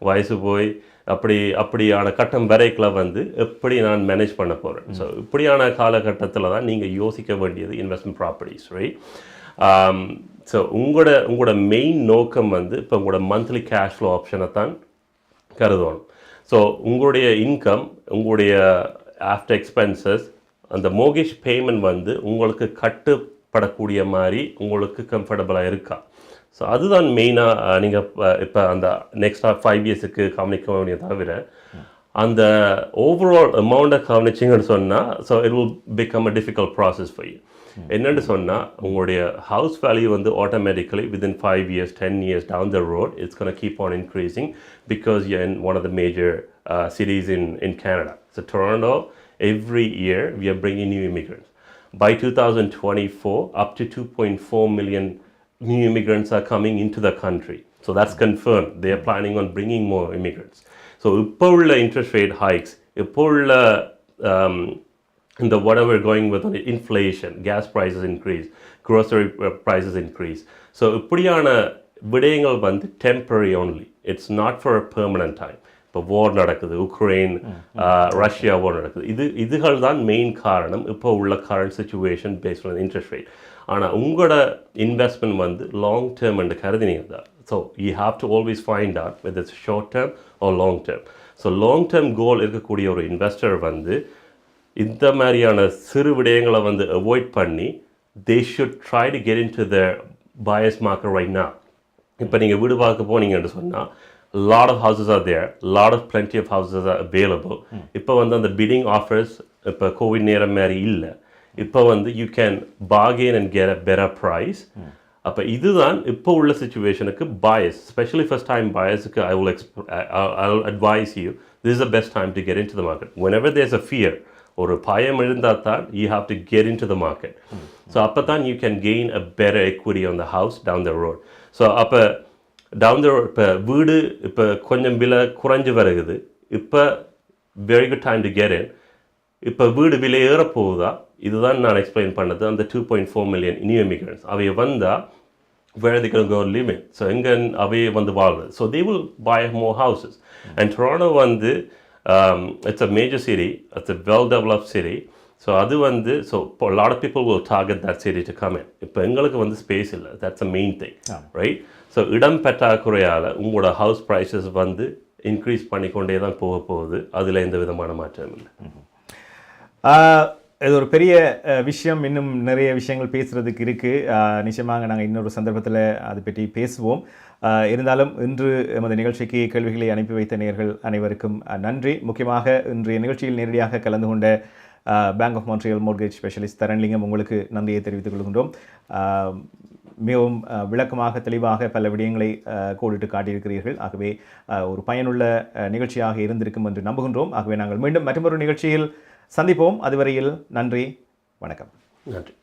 வயசு போய் அப்படியான கட்டம் வரைக்கில் வந்து எப்படி நான் மேனேஜ் பண்ண போகிறேன். ஸோ இப்படியான காலகட்டத்தில் தான் நீங்கள் யோசிக்க வேண்டியது இன்வெஸ்ட்மெண்ட் ப்ராப்பர்ட்டிஸ், ரைட்? ஸோ உங்களோட மெயின் நோக்கம் வந்து இப்போ உங்களோட மந்த்லி கேஷ் ஃப்ளோ ஆப்ஷனை தான் கருதணும். ஸோ உங்களுடைய இன்கம், உங்களுடைய ஆஃப்டர் எக்ஸ்பென்சஸ், அந்த மோகேஜ் பேமெண்ட் வந்து உங்களுக்கு கட்டுப்படக்கூடிய மாதிரி உங்களுக்கு கம்ஃபர்டபுளாக இருக்கா? ஸோ அதுதான் மெயினாக நீங்கள் இப்போ அந்த நெக்ஸ்ட் 5 இயர்ஸுக்கு கவனிக்க வேண்டிய தவிர அந்த ஓவரால் அமௌண்ட்டை கவனிச்சிங்கன்னு சொன்னால் so it will become a difficult process for you. என்னென்னு சொன்னால் உங்களுடைய ஹவுஸ் வேல்யூ வந்து automatically within 5 years, 10 years down the road, it's going to keep on increasing because you're in one of the major cities in Canada. So Toronto, every year we are bringing new immigrants. By 2024, up to 2.4 million new immigrants are coming into the country. So that's confirmed. They are planning on bringing more immigrants. So இப்போ உள்ள interest rate hikes, இப்போ உள்ள the whatever going with the inflation, gas prices increase, grocery prices increase. So இப்படியான விடயங்கள் வந்து temporary only. It's not for a permanent time. இப்போ war நடக்குது, Ukraine Russia war நடக்குது. இதுகள் தான் மெயின் காரணம் இப்போ உள்ள current situation based on interest rate. ஆனால் உங்களோட இன்வெஸ்ட்மெண்ட் வந்து லாங் டேர்ம் என்று கருதினீங்க தான். So you have to always find out whether it's short term or long term. So long term goal இருக்கக்கூடிய ஒரு இன்வெஸ்டர் வந்து இந்த மாதிரியான சிறு விடயங்களை வந்து அவாய்ட் பண்ணி they should try to get in to the buyers market right now. இப்போ நீங்கள் வீடு பார்க்க போனீங்கன்னு சொன்னால் lot of houses are there, plenty of houses are available. இப்போ வந்து அந்த bidding offers இப்போ கோவிட் நேரம் மாதிரி இல்லை. இப்போ வந்து you can bargain and get a better price. அப்போ இதுதான் இப்போ உள்ள சிச்சுவேஷனுக்கு buyers, especially first time buyers-க்கு I'll advise you, this is the best time to get into the market. Whenever there's a fear, ஒரு பயம் இருந்தால் தான் you have to get into the market. So அப்போ தான் you can gain a better equity on the house down the road. So அப்போ down the road, இப்போ வீடு இப்போ கொஞ்சம் விலை குறைஞ்சி வருகுது, இப்போ very good time to get in. இப்போ வீடு விலை ஏறப்போகுதா, இதுதான் நான் எக்ஸ்பிளைன் பண்ணது. அந்த 2.4 million நியூ இமிகிரண்ட்ஸ் அவைய வந்தால் where they can go live in. So எங்கே அவைய வந்து வாழ்றது. So they will buy more houses. And Toronto வந்து it's a major city, it's a well developed city. So அது வந்து ஸோ இப்போ lot of people will target that city to come in. இப்போ எங்களுக்கு வந்து ஸ்பேஸ் இல்லை, that's a main thing, right? So இடம் பற்றாக்குறையால் உங்களோட ஹவுஸ் ப்ரைஸஸ் வந்து இன்க்ரீஸ் பண்ணிக்கொண்டே தான் போகுது. அதில் எந்த விதமான மாற்றம் இல்லை. இது ஒரு பெரிய விஷயம். இன்னும் நிறைய விஷயங்கள் பேசுகிறதுக்கு இருக்குது. நிச்சயமாக நாங்கள் இன்னொரு சந்தர்ப்பத்தில் அதை பற்றி பேசுவோம். இருந்தாலும் இன்று எமது நிகழ்ச்சிக்கு கேள்விகளை அனுப்பி வைத்த நேயர்கள் அனைவருக்கும் நன்றி. முக்கியமாக இன்றைய நிகழ்ச்சியில் நேரடியாக கலந்து கொண்ட bank of Montreal mortgage specialist Tharan Lingam உங்களுக்கு நன்றியை தெரிவித்துக் கொள்கின்றோம். மிகவும் விளக்கமாக தெளிவாக பல விடயங்களை கோடிட்டு காட்டியிருக்கிறீர்கள். ஆகவே ஒரு பயனுள்ள நிகழ்ச்சியாக இருந்திருக்கும் என்று நம்புகின்றோம். ஆகவே நாங்கள் மீண்டும் மற்றொரு நிகழ்ச்சியில் சந்திப்போம். அதுவரையில் நன்றி, வணக்கம். நன்றி.